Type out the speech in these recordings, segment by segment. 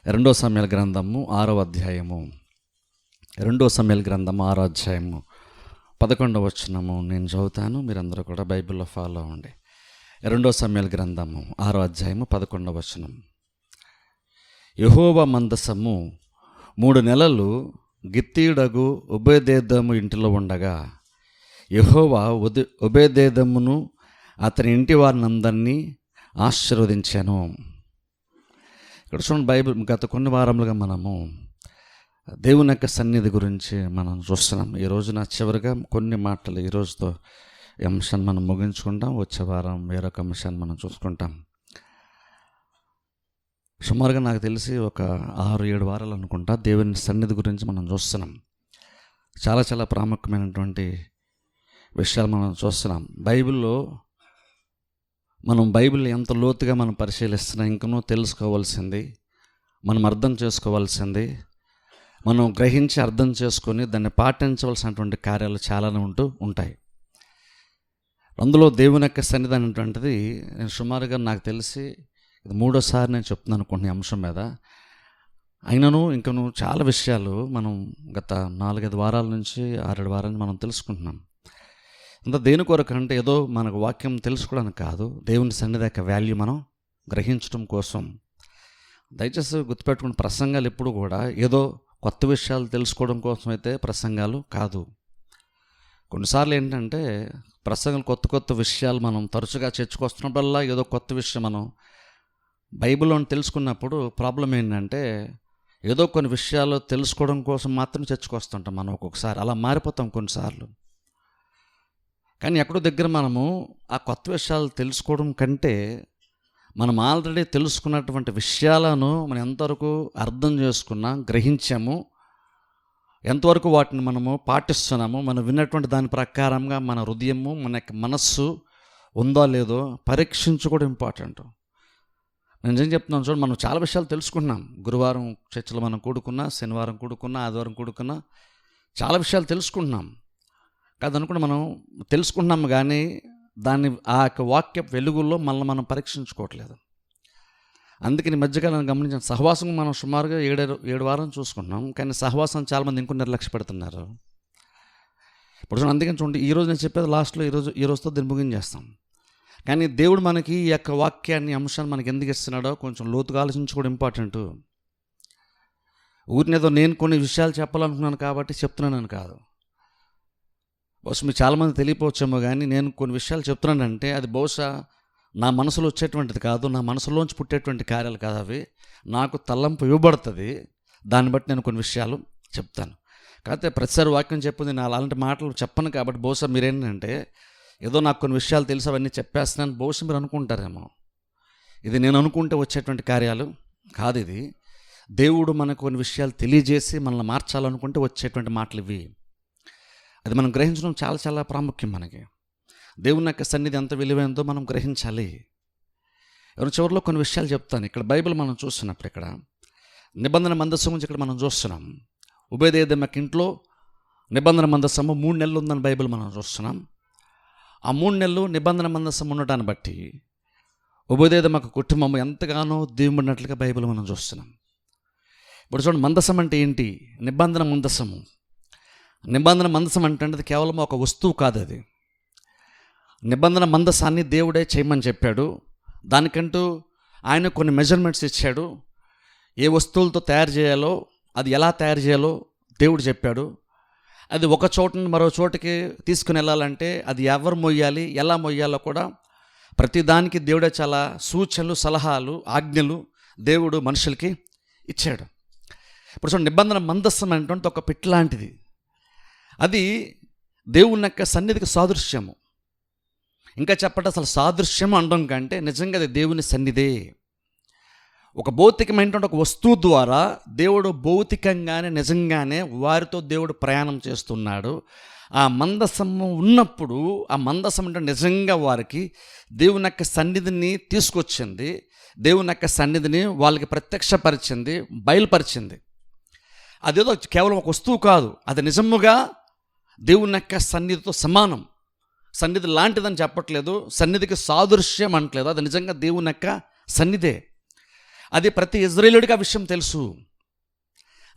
రెండో సమయాల గ్రంథము 6వ అధ్యాయము 11వ వచనము నేను చదువుతాను. మీరందరూ కూడా బైబిల్లో ఫాలో అవ్వండి. రెండో సమయాల గ్రంథము 6వ అధ్యాయము 11వ వచనం. యెహోవా మందసము 3 నెలలు గిత్తీయుడగు ఒబేదెదోము ఇంటిలో ఉండగా యెహోవా ఒబేదెదోమును అతని ఇంటి వారినందరినీ ఆశీర్వదించాను. ఇక్కడ చూడండి, బైబిల్ గత కొన్ని వారములుగా మనము దేవుని యొక్క సన్నిధి గురించి మనం చూస్తున్నాం. ఈ రోజున చివరిగా కొన్ని మాటలు ఈ రోజుతో ఈ అంశాన్ని మనం ముగించుకుంటాం. వచ్చే వారం వేరొక అంశాన్ని మనం చూసుకుంటాం. సుమారుగా నాకు తెలిసి ఒక 6-7 వారాలు అనుకుంటా దేవుని సన్నిధి గురించి మనం చూస్తున్నాం. చాలా చాలా ప్రాముఖ్యమైనటువంటి విషయాలు మనం చూస్తున్నాం. బైబిల్ ఎంత లోతుగా మనం పరిశీలిస్తున్నా ఇంకనూ తెలుసుకోవాల్సింది, మనం అర్థం చేసుకోవాల్సింది, మనం గ్రహించి అర్థం చేసుకొని దాన్ని పాటించవలసినటువంటి కార్యాలు చాలానే ఉంటాయి. అందులో దేవుని యొక్క సన్నిధి అనేటువంటిది నేను సుమారుగా నాకు తెలిసి ఇది 3వసారి నేను చెప్తున్నాను అనుకుంటున్న అంశం మీద. అయినను ఇంకను చాలా విషయాలు మనం గత 4-5 వారాల నుంచి 6-7 వారాలు మనం తెలుసుకుంటున్నాం. అంత దేని కొరకు అంటే ఏదో మనకు వాక్యం తెలుసుకోవడానికి కాదు, దేవుని సన్నిధి యొక్క వాల్యూ మనం గ్రహించడం కోసం. దయచేసి గుర్తుపెట్టుకున్న ప్రసంగాలు ఎప్పుడు కూడా ఏదో కొత్త విషయాలు తెలుసుకోవడం కోసం అయితే ప్రసంగాలు కాదు. కొన్నిసార్లు ఏంటంటే ప్రసంగాలు కొత్త విషయాలు మనం తరచుగా చర్చకొస్తున్నప్పుడల్లా ఏదో కొత్త విషయం మనం బైబిల్లోని తెలుసుకున్నప్పుడు ప్రాబ్లం ఏంటంటే ఏదో కొన్ని విషయాలు తెలుసుకోవడం కోసం మాత్రం చర్చకొస్తుంటాం మనం. ఒక్కొక్కసారి అలా మారిపోతాం కొన్నిసార్లు. కానీ ఎక్కడో దగ్గర మనము ఆ కొత్త విషయాలు తెలుసుకోవడం కంటే మనం ఆల్రెడీ తెలుసుకున్నటువంటి విషయాలను మనం ఎంతవరకు అర్థం చేసుకున్నాం, గ్రహించాము, ఎంతవరకు వాటిని మనము పాటిస్తున్నాము, మనం విన్నటువంటి దాని ప్రకారంగా మన హృదయము, మన యొక్క మనస్సు ఉందో లేదో పరీక్షించుకోవడం ఇంపార్టెంట్. నేను ఏం చెప్తున్నాను చూడండి, మనం చాలా విషయాలు తెలుసుకున్నాం. గురువారం చర్చలో మనం కూడుకున్నా, శనివారం కూడుకున్నా, ఆదివారం కూడుకున్నా చాలా విషయాలు తెలుసుకుంటున్నాం. కాదనుకుంటే మనం తెలుసుకుంటున్నాము కానీ దాన్ని ఆ యొక్క వాక్య వెలుగుల్లో మనం పరీక్షించుకోవట్లేదు. అందుకని మధ్యకాలం గమనించిన సహవాసం మనం సుమారుగా 7 వారం చూసుకుంటున్నాం. కానీ సహవాసం చాలామంది ఇంకో నిర్లక్ష్య పెడుతున్నారు. ఇప్పుడు అందుకని చూడండి, ఈరోజు నేను చెప్పేది లాస్ట్లో ఈ రోజుతో దీన్ని ముగించేస్తాం. కానీ దేవుడు మనకి ఈ యొక్క వాక్యాన్ని, అంశాన్ని మనకి ఎందుకు ఇస్తున్నాడో కొంచెం లోతుగా ఆలోచించుకోవడం ఇంపార్టెంట్. ఊరినేదో నేను కొన్ని విషయాలు చెప్పాలనుకున్నాను కాబట్టి చెప్తున్నాను కాదు. బహుశా మీకు చాలామంది తెలియపోవచ్చేమో కానీ నేను కొన్ని విషయాలు చెప్తున్నానంటే అది బహుశా నా మనసులో వచ్చేటువంటిది కాదు, నా మనసులోంచి పుట్టేటువంటి కార్యాలు కాదు. అవి నాకు తలంపు ఇవ్వబడుతుంది. దాన్ని బట్టి నేను కొన్ని విషయాలు చెప్తాను. కాకపోతే ప్రతిసారి వాక్యం చెప్పింది నేను అలాంటి మాటలు చెప్పను కాబట్టి బహుశా మీరేంటంటే ఏదో నాకు కొన్ని విషయాలు తెలిసి అవన్నీ చెప్పేస్తున్నాను బహుశా మీరు అనుకుంటారేమో. ఇది నేను అనుకుంటే వచ్చేటువంటి కార్యాలు కాదు. ఇది దేవుడు మనకు కొన్ని విషయాలు తెలియజేసి మనల్ని మార్చాలనుకుంటే వచ్చేటువంటి మాటలు ఇవి. అది మనం గ్రహించడం చాలా చాలా ప్రాముఖ్యం. మనకి దేవుని యొక్క సన్నిధి ఎంత విలువైందో మనం గ్రహించాలి. ఎవరి చివరిలో కొన్ని విషయాలు చెప్తాను. ఇక్కడ బైబిల్ మనం చూస్తున్నప్పుడు ఇక్కడ నిబంధన మందసం గురించి ఇక్కడ మనం చూస్తున్నాం. ఒబేదెదోము యొక్క ఇంట్లో నిబంధన మందసము 3 నెలలు ఉందని బైబిల్ మనం చూస్తున్నాం. ఆ 3 నెలలు నిబంధన మందసం ఉండటాన్ని బట్టి ఒబేదెదోము యొక్క కుటుంబం ఎంతగానో దీవెనబడినట్లుగా బైబిల్ మనం చూస్తున్నాం. ఇప్పుడు చూడండి, మందసం అంటే ఏంటి? నిబంధన మందసము. నిబంధన మందసం అంటే అది కేవలం ఒక వస్తువు కాదు. అది నిబంధన మందసాన్ని దేవుడే చేయమని చెప్పాడు. దానికంటూ ఆయన కొన్ని మెజర్మెంట్స్ ఇచ్చాడు. ఏ వస్తువులతో తయారు చేయాలో, అది ఎలా తయారు చేయాలో దేవుడు చెప్పాడు. అది ఒక చోట నుండి మరో చోటకి తీసుకుని వెళ్ళాలంటే అది ఎవరు మొయ్యాలి, ఎలా మొయ్యాలో కూడా ప్రతిదానికి దేవుడే చాలా సూచనలు, సలహాలు, ఆజ్ఞలు దేవుడు మనుషులకి ఇచ్చాడు. ఇప్పుడు చూడండి, నిబంధన మందసం అనేటువంటి ఒక పిట్ లాంటిది. అది దేవుని యొక్క సన్నిధికి సాదృశ్యము. ఇంకా చెప్పండి, అసలు సాదృశ్యం అనడం కంటే నిజంగా అది దేవుని సన్నిధే. ఒక భౌతికమైనటువంటి ఒక వస్తువు ద్వారా దేవుడు భౌతికంగానే నిజంగానే వారితో దేవుడు ప్రయాణం చేస్తున్నాడు. ఆ మందసము ఉన్నప్పుడు ఆ మందసం అంటే నిజంగా వారికి దేవుని యొక్క సన్నిధిని తీసుకొచ్చింది. దేవుని యొక్క సన్నిధిని వాళ్ళకి ప్రత్యక్షపరిచింది, బయలుపరిచింది. అదేదో కేవలం ఒక వస్తువు కాదు, అది నిజముగా దేవుని యొక్క సన్నిధితో సమానం. సన్నిధి లాంటిదని చెప్పట్లేదు, సన్నిధికి సాదృశ్యం అనట్లేదు, అది నిజంగా దేవుని యొక్క సన్నిధే. అది ప్రతి ఇజ్రాయేలుడికి ఆ విషయం తెలుసు.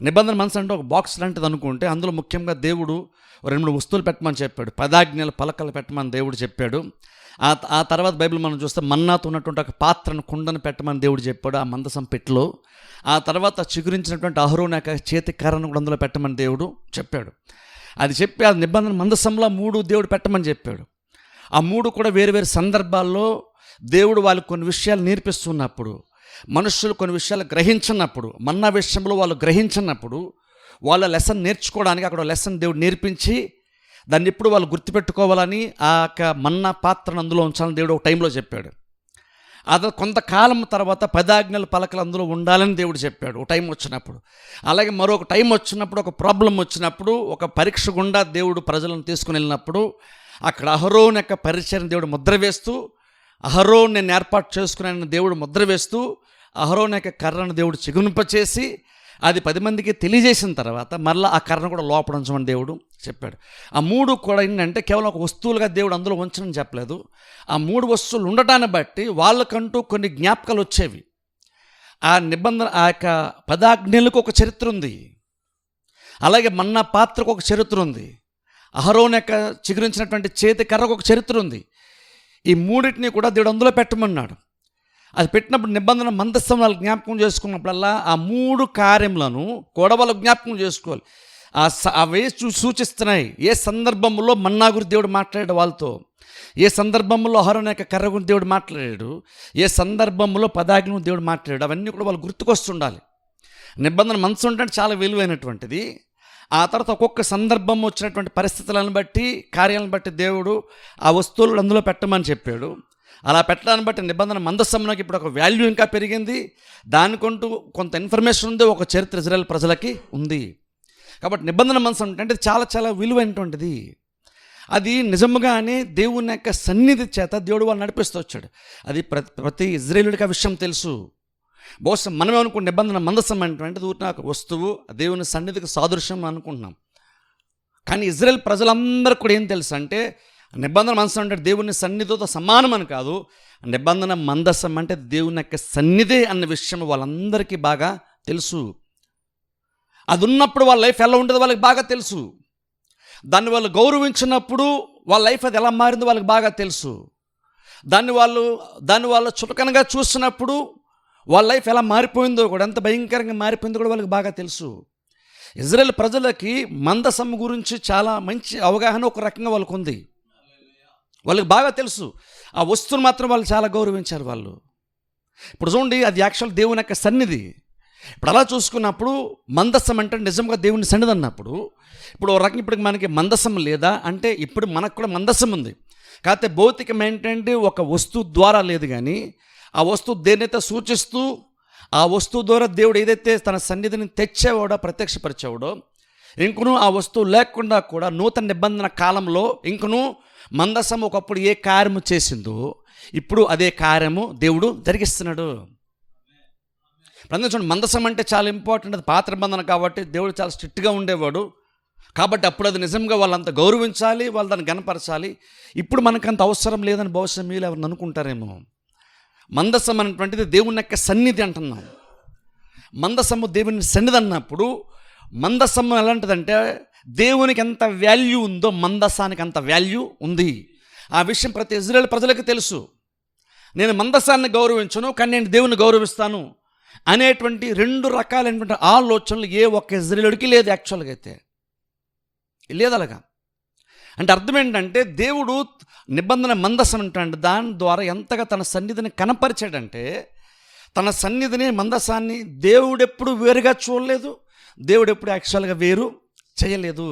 నిబంధన మనసు అంటే ఒక బాక్స్ లాంటిది అనుకుంటే అందులో ముఖ్యంగా దేవుడు 2-3 వస్తువులు పెట్టమని చెప్పాడు. 10 ఆజ్ఞల పలకలు పెట్టమని దేవుడు చెప్పాడు. ఆ తర్వాత బైబిల్ మనం చూస్తే మన్నాతో ఉన్నటువంటి ఒక పాత్రను, కుండను పెట్టమని దేవుడు చెప్పాడు ఆ మందసం పెట్టెలో. ఆ తర్వాత చిగురించినటువంటి అహరోను యొక్క చేతి కర్రను కూడా అందులో పెట్టమని దేవుడు చెప్పాడు. అది చెప్పి ఆ నిబంధన మందసంలో 3 దేవుడు పెట్టమని చెప్పాడు. ఆ 3 కూడా వేరు వేరు సందర్భాల్లో దేవుడు వాళ్ళకు కొన్ని విషయాలు నేర్పిస్తున్నప్పుడు, మనుషులు కొన్ని విషయాలు గ్రహించినప్పుడు, మన్నా విషయంలో వాళ్ళు గ్రహించినప్పుడు వాళ్ళ లెసన్ నేర్చుకోవడానికి అక్కడ లెసన్ దేవుడు నేర్పించి దాన్ని ఎప్పుడు వాళ్ళు గుర్తుపెట్టుకోవాలని ఆ యొక్క మన్నా పాత్రను అందులో ఉంచాలని దేవుడు ఒక టైంలో చెప్పాడు. అది కొంతకాలం తర్వాత 10 ఆజ్ఞల పలకలు అందులో ఉండాలని దేవుడు చెప్పాడు ఒక టైం వచ్చినప్పుడు. అలాగే మరొక టైం వచ్చినప్పుడు, ఒక ప్రాబ్లం వచ్చినప్పుడు, ఒక పరీక్ష గుండా దేవుడు ప్రజలను తీసుకుని వెళ్ళినప్పుడు అక్కడ అహరోను యొక్క పరిచయం దేవుడు ముద్ర వేస్తూ, అహరోను నేను ఏర్పాటు చేసుకున్నానని దేవుడు ముద్ర వేస్తూ, అహరోను యొక్క కర్రను దేవుడు చిగురింపచేసి అది 10 మందికి తెలియజేసిన తర్వాత మరలా ఆ కర్రను కూడా లోపల ఉంచమని దేవుడు చెప్పాడు. ఆ 3 కూడా ఏంటంటే కేవలం ఒక వస్తువులుగా దేవుడు అందులో ఉంచని చెప్పలేదు. ఆ 3 వస్తువులు ఉండటాన్ని బట్టి వాళ్ళకంటూ కొన్ని జ్ఞాపకాలు వచ్చేవి. ఆ నిబంధన, ఆ యొక్క 10 ఆజ్ఞలకు ఒక చరిత్ర ఉంది. అలాగే మన్నా పాత్రకు ఒక చరిత్ర ఉంది. అహరోను యొక్క చిగురించినటువంటి చేతి కర్రకు ఒక చరిత్ర ఉంది. ఈ 3టిని కూడా దేవుడు అందులో పెట్టమన్నాడు. అది పెట్టినప్పుడు నిబంధన మందసం వాళ్ళు జ్ఞాపకం చేసుకున్నప్పుడల్లా ఆ 3 కార్యములను కూడా వాళ్ళు జ్ఞాపకం చేసుకోవాలి. అవే సూచిస్తున్నాయి. ఏ సందర్భంలో మన్నా గురించి దేవుడు మాట్లాడాడు వాళ్ళతో, ఏ సందర్భంలో అహరోను యొక్క కర్ర గురించి దేవుడు మాట్లాడాడు, ఏ సందర్భంలో 10 ఆజ్ఞలు దేవుడు మాట్లాడాడు, అవన్నీ కూడా వాళ్ళు గుర్తుకొస్తుండాలి. నిబంధన మనసు అంటే చాలా విలువైనటువంటిది. ఆ తర్వాత ఒక్కొక్క సందర్భం వచ్చినటువంటి పరిస్థితులను బట్టి, కార్యాలను బట్టి దేవుడు ఆ వస్తువులు అందులో పెట్టమని చెప్పాడు. అలా పెట్టడాన్ని బట్టి నిబంధన మందసంలోకి ఇప్పుడు ఒక వాల్యూ ఇంకా పెరిగింది. దానికంటూ కొంత ఇన్ఫర్మేషన్ ఉంది, ఒక చరిత్ర ఇజ్రాయేల్ ప్రజలకి ఉంది. కాబట్టి నిబంధన మందసం అంటే చాలా చాలా విలువైనటువంటిది. అది నిజముగానే దేవుని యొక్క సన్నిధి చేత దేవుడు వాళ్ళు నడిపిస్తూ వచ్చాడు. అది ప్రతి ఇజ్రాయేలుడికి ఆ విషయం తెలుసు. బహుశా మనమే అనుకున్న నిబంధన మందసం అంటే ఊరిన ఒక వస్తువు, దేవుని సన్నిధికి సాదృశ్యం అనుకుంటున్నాం. కానీ ఇజ్రాయేల్ ప్రజలందరూ కూడా ఏం తెలుసు అంటే నిబంధన మందసం అంటే దేవుని సన్నిధితో సమానం అని కాదు. నిబంధన మందసం అంటే దేవుని యొక్క సన్నిధి అన్న విషయం వాళ్ళందరికీ బాగా తెలుసు. అది ఉన్నప్పుడు వాళ్ళ లైఫ్ ఎలా ఉండేదో వాళ్ళకి బాగా తెలుసు. దాన్ని వాళ్ళు గౌరవించినప్పుడు వాళ్ళ లైఫ్ అది ఎలా మారిందో వాళ్ళకి బాగా తెలుసు. దాన్ని వాళ్ళు చులకనగా చూసినప్పుడు వాళ్ళ లైఫ్ ఎలా మారిపోయిందో కూడా, ఎంత భయంకరంగా మారిపోయిందో కూడా వాళ్ళకి బాగా తెలుసు. ఇజ్రాయేల్ ప్రజలకి మందసం గురించి చాలా మంచి అవగాహన ఒక రకంగా వాళ్ళకు ఉంది. వాళ్ళకి బాగా తెలుసు. ఆ వస్తువును మాత్రం వాళ్ళు చాలా గౌరవించారు వాళ్ళు. ఇప్పుడు చూడండి, అది యాక్చువల్ దేవుని యొక్క సన్నిధి. ఇప్పుడు అలా చూసుకున్నప్పుడు మందసం అంటే నిజంగా దేవుని సన్నిధి అన్నప్పుడు, ఇప్పుడు ఒక రకంగా ఇప్పుడు మనకి మందసం లేదా అంటే ఇప్పుడు మనకు కూడా మందసం ఉంది. కాకపోతే భౌతికం ఏంటంటే ఒక వస్తువు ద్వారా లేదు, కానీ ఆ వస్తువు దేన్నైతే సూచిస్తూ ఆ వస్తువు ద్వారా దేవుడు ఏదైతే తన సన్నిధిని తెచ్చేవాడో, ప్రత్యక్షపరిచేవాడో, ఇంకను ఆ వస్తువు లేకుండా కూడా నూతన నిబంధన కాలంలో ఇంకను మందసం ఒకప్పుడు ఏ కార్యము చేసిందో ఇప్పుడు అదే కార్యము దేవుడు జరిగిస్తున్నాడు. చూడండి, మందసం అంటే చాలా ఇంపార్టెంట్. అది పాత నిబంధన కాబట్టి దేవుడు చాలా స్ట్రిక్ట్గా ఉండేవాడు. కాబట్టి అప్పుడు అది నిజంగా వాళ్ళంత గౌరవించాలి, వాళ్ళు దాన్ని గణపరచాలి. ఇప్పుడు మనకంత అవసరం లేదని బహుశా మీరు ఎవరిని అనుకుంటారేమో. మందసం అనేటువంటిది దేవుని యొక్క సన్నిధి అంటున్నాం. మందసము దేవుని సన్నిధి అన్నప్పుడు మందసము ఎలాంటిదంటే దేవునికి ఎంత వాల్యూ ఉందో మందసానికి అంత వాల్యూ ఉంది. ఆ విషయం ప్రతి ఇజ్రాయేల్ ప్రజలకు తెలుసు. నేను మందసాన్ని గౌరవించను, కానీ నేను దేవుని గౌరవిస్తాను అనేటువంటి 2 రకాలైనటువంటి ఆలోచనలు ఏ ఒక్క ఇజ్రాయేలుడికి లేదు. యాక్చువల్గా అయితే లేదు అలాగా. అంటే అర్థం ఏంటంటే దేవుడు నిబంధన మందసం అంటే దాని ద్వారా ఎంతగా తన సన్నిధిని కనపరిచాడంటే, తన సన్నిధిని మందసాన్ని దేవుడెప్పుడు వేరుగా చూడలేదు, దేవుడెప్పుడు యాక్చువల్గా వేరు చేయలేదు.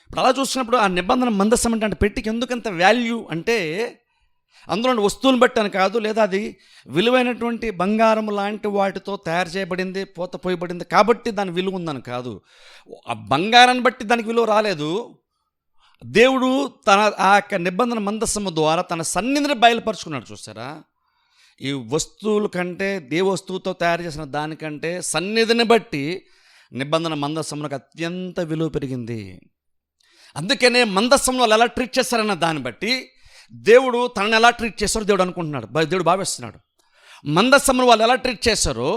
ఇప్పుడు అలా చూసినప్పుడు ఆ నిబంధన మందసం అంటే పెట్టికి ఎందుకంత వాల్యూ అంటే అందులో వస్తువులను బట్టి అని కాదు, లేదా అది విలువైనటువంటి బంగారం లాంటి వాటితో తయారు చేయబడింది, పోత పోయబడింది కాబట్టి దాని విలువ ఉందని కాదు. ఆ బంగారాన్ని బట్టి దానికి విలువ రాలేదు. దేవుడు తన ఆ యొక్క నిబంధన మందసము ద్వారా తన సన్నిధిని బయలుపరుచుకున్నాడు. చూసారా, ఈ వస్తువుల కంటే వస్తువుతో తయారు చేసిన దానికంటే సన్నిధిని బట్టి నిబంధన మందసమునకు అత్యంత విలువ పెరిగింది. అందుకనే మందసంలో ఎలా ట్రీట్ చేస్తారన్న దాన్ని బట్టి దేవుడు తనని ఎలా ట్రీట్ చేస్తారో దేవుడు అనుకుంటున్నాడు, దేవుడు భావిస్తున్నాడు. మందసమును వాళ్ళు ఎలా ట్రీట్ చేశారో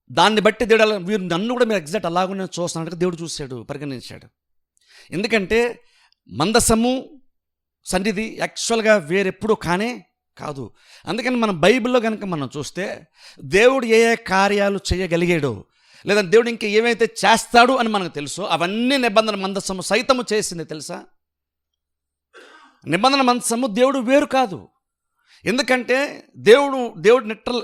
దాన్ని బట్టి దేవుడు వీరు నన్ను కూడా మీరు ఎగ్జాక్ట్ అలాగనే చూస్తున్నట్టుగా దేవుడు చూశాడు, పరిగణించాడు. ఎందుకంటే మందసము సన్నిధి యాక్చువల్గా వేరెప్పుడు కానే కాదు. అందుకని మనం బైబిల్లో కనుక మనం చూస్తే దేవుడు ఏ ఏ కార్యాలు చేయగలిగాడో, లేదా దేవుడు ఇంకా ఏమైతే చేస్తాడు అని మనకు తెలుసో అవన్నీ నిబంధన మందసము సైతము చేసింది. తెలుసా, నిబంధన మందసము దేవుడు వేరు కాదు. ఎందుకంటే దేవుడు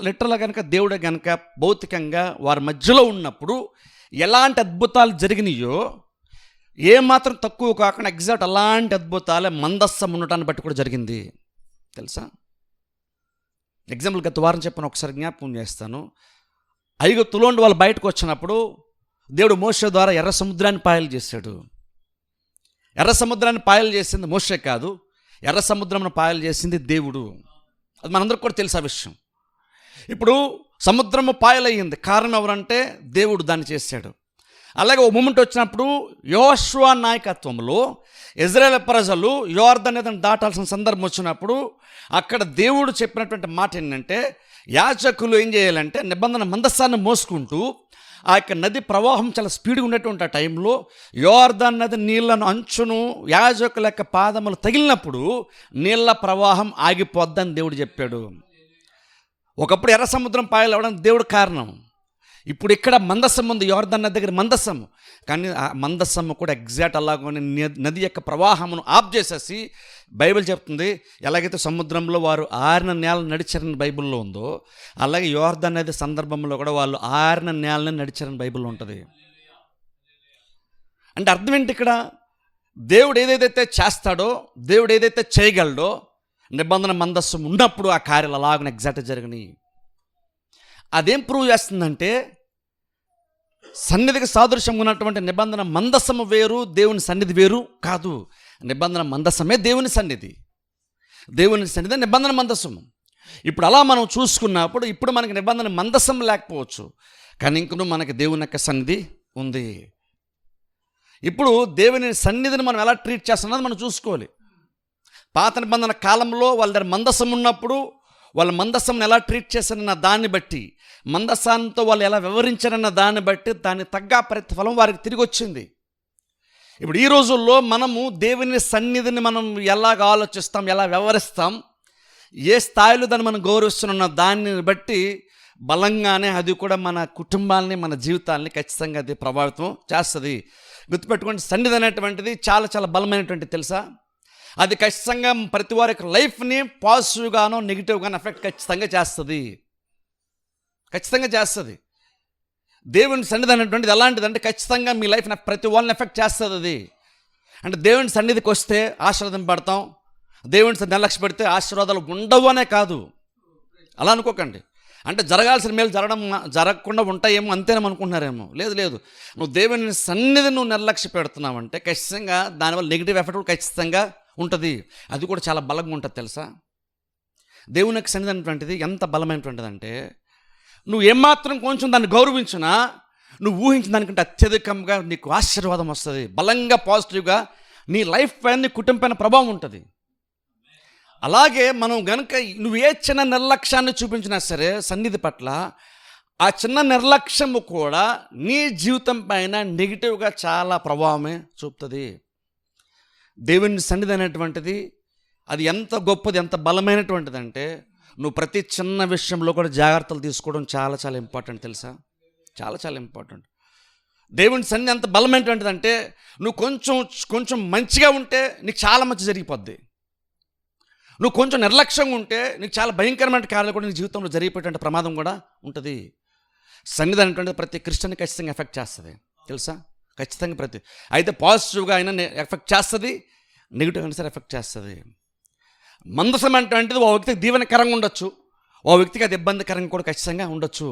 లిటరల్గా కనుక దేవుడే కనుక భౌతికంగా వారి మధ్యలో ఉన్నప్పుడు ఎలాంటి అద్భుతాలు జరిగినాయో ఏమాత్రం తక్కువ కాకుండా ఎగ్జాక్ట్ అలాంటి అద్భుతాలే మందస్సం ఉండటాన్ని బట్టి కూడా జరిగింది. తెలుసా, ఎగ్జాంపుల్ గత వారం చెప్పిన ఒకసారి జ్ఞాపకం చేస్తాను. ఐగుప్తులోండి వాళ్ళు బయటకు వచ్చినప్పుడు దేవుడు మోషే ద్వారా ఎర్ర సముద్రాన్ని పాయలు చేశాడు. ఎర్ర సముద్రాన్ని పాయలు చేసింది మోషే కాదు, ఎర్ర సముద్రంను పాయలు చేసింది దేవుడు. అది మనందరికీ కూడా తెలుసు ఆ విషయం. ఇప్పుడు సముద్రము పాయలయ్యింది, కారణం ఎవరంటే దేవుడు దాన్ని చేశాడు. అలాగే ఓ మూమెంట్ వచ్చినప్పుడు యోషువ నాయకత్వంలో ఇజ్రాయేల్ ప్రజలు యోర్దాను నదిని దాటాల్సిన సందర్భం వచ్చినప్పుడు అక్కడ దేవుడు చెప్పినటువంటి మాట ఏంటంటే, యాజకులు ఏం చేయాలంటే నిబంధన మందసాన్ని మోసుకుంటూ ఆ యొక్క నది ప్రవాహం చాలా స్పీడ్గా ఉన్నటువంటి ఆ టైంలో యోర్దాను నది నీళ్లను అంచును యాజకుల యొక్క పాదములు తగిలినప్పుడు నీళ్ల ప్రవాహం ఆగిపోద్దని దేవుడు చెప్పాడు. ఒకప్పుడు ఎర్ర సముద్రం పాయలు అవ్వడానికి దేవుడు కారణం. ఇప్పుడు ఇక్కడ మందసం ఉంది, యోర్దాను నది దగ్గర మందసము. కానీ ఆ మందసము కూడా ఎగ్జాక్ట్ అలాగనే నది యొక్క ప్రవాహమును ఆఫ్ చేసేసి బైబిల్ చెప్తుంది, ఎలాగైతే సముద్రంలో వారు ఆరిన నేలను నడిచారని బైబిల్లో ఉందో అలాగే యోర్దాను నది సందర్భంలో కూడా వాళ్ళు ఆరిన నేలని నడిచారని బైబిల్లో ఉంటుంది. అంటే అర్థం ఏంటి, ఇక్కడ దేవుడు ఏదైతే చేస్తాడో, దేవుడు ఏదైతే చేయగలడో నిబంధన మందస్సం ఉన్నప్పుడు ఆ కార్యాలు అలాగనే ఎగ్జాక్ట్ జరిగినాయి. అదేం ప్రూవ్ చేస్తుందంటే సన్నిధికి సాదృశ్యంగా ఉన్నటువంటి నిబంధన మందసము వేరు, దేవుని సన్నిధి వేరు కాదు. నిబంధన మందసమే దేవుని సన్నిధి, దేవుని సన్నిధి నిబంధన మందసము. ఇప్పుడు అలా మనం చూసుకున్నప్పుడు ఇప్పుడు మనకి నిబంధన మందసం లేకపోవచ్చు, కానీ ఇంకనూ మనకి దేవుని యొక్క సన్నిధి ఉంది. ఇప్పుడు దేవుని సన్నిధిని మనం ఎలా ట్రీట్ చేస్తున్నది మనం చూసుకోవాలి. పాత నిబంధన కాలంలో వాళ్ళ దగ్గర మందసం ఉన్నప్పుడు వాళ్ళ మందసంని ఎలా ట్రీట్ చేశారన్న దాన్ని బట్టి, మందసాంతో వాళ్ళు ఎలా వ్యవహరించారన్న దాన్ని బట్టి దాన్ని తగ్గ ప్రతిఫలం వారికి తిరిగి వచ్చింది. ఇప్పుడు ఈ రోజుల్లో మనము దేవుని సన్నిధిని మనం ఎలాగ ఆలోచిస్తాం, ఎలా వ్యవహరిస్తాం, ఏ స్థాయిలో దాన్ని మనం గౌరవిస్తున్న దాన్ని బట్టి బలంగానే అది కూడా మన కుటుంబాలని మన జీవితాలని ఖచ్చితంగా అది ప్రభావితం చేస్తుంది. గుర్తుపెట్టుకోండి, సన్నిధి అనేటువంటిది చాలా చాలా బలమైనటువంటి తెలుసా. అది ఖచ్చితంగా ప్రతి వారి యొక్క లైఫ్ని పాజిటివ్గానో నెగిటివ్గానో ఎఫెక్ట్ ఖచ్చితంగా చేస్తుంది, ఖచ్చితంగా చేస్తుంది. దేవుని సన్నిధి అనేటువంటిది ఎలాంటిదంటే ఖచ్చితంగా మీ లైఫ్ని ప్రతి వాళ్ళని ఎఫెక్ట్ చేస్తుంది. అది అంటే దేవుని సన్నిధికి వస్తే ఆశీర్వాదం, దేవుని సన్నిధి నిర్లక్ష్య పెడితే ఆశీర్వాదాలు ఉండవు అనే కాదు, అలా అనుకోకండి. అంటే జరగాల్సిన మేలు జరగకుండా ఉంటాయేమో అంతేనేమో అనుకుంటున్నారేమో. లేదు, నువ్వు దేవుని సన్నిధి నువ్వు నిర్లక్ష్య పెడుతున్నావంటే ఖచ్చితంగా దానివల్ల నెగిటివ్ ఎఫెక్ట్ ఖచ్చితంగా ఉంటుంది. అది కూడా చాలా బలంగా ఉంటుంది తెలుసా. దేవుని యొక్క సన్నిధి అనేటువంటిది ఎంత బలమైనటువంటిది అంటే నువ్వు ఏమాత్రం కొంచెం దాన్ని గౌరవించినా నువ్వు ఊహించిన దానికంటే అత్యధికంగా నీకు ఆశీర్వాదం వస్తుంది, బలంగా పాజిటివ్గా నీ లైఫ్ పైన నీ కుటుంబం పైన ప్రభావం ఉంటుంది. అలాగే మనం గనుక నువ్వు ఏ చిన్న నిర్లక్ష్యాన్ని చూపించినా సరే సన్నిధి పట్ల, ఆ చిన్న నిర్లక్ష్యము కూడా నీ జీవితం పైన నెగిటివ్గా చాలా ప్రభావమే చూపుతుంది. దేవుని సన్నిధి అనేటువంటిది అది ఎంత గొప్పది, ఎంత బలమైనటువంటిది అంటే నువ్వు ప్రతి చిన్న విషయంలో కూడా జాగ్రత్తలు తీసుకోవడం చాలా చాలా ఇంపార్టెంట్ తెలుసా, చాలా చాలా ఇంపార్టెంట్. దేవుని సన్నిధి ఎంత బలమైనటువంటిది అంటే నువ్వు కొంచెం మంచిగా ఉంటే నీకు చాలా మంచి జరిగిపోద్ది. నువ్వు కొంచెం నిర్లక్ష్యంగా ఉంటే నీకు చాలా భయంకరమైన కార్యాలు కూడా నీ జీవితంలో జరిగిపోయేటువంటి ప్రమాదం కూడా ఉంటుంది. సన్నిధి అనేటువంటిది ప్రతి క్రిస్టియన్ని ఖచ్చితంగా ఎఫెక్ట్ చేస్తుంది తెలుసా, ఖచ్చితంగా అయితే పాజిటివ్గా అయినా ఎఫెక్ట్ చేస్తుంది, నెగిటివ్ అయినా సరే ఎఫెక్ట్ చేస్తుంది. మందసం అంటే ఓ వ్యక్తికి దీవెనకరంగా ఉండొచ్చు, ఓ వ్యక్తికి అది ఇబ్బందికరంగా కూడా ఖచ్చితంగా ఉండొచ్చు.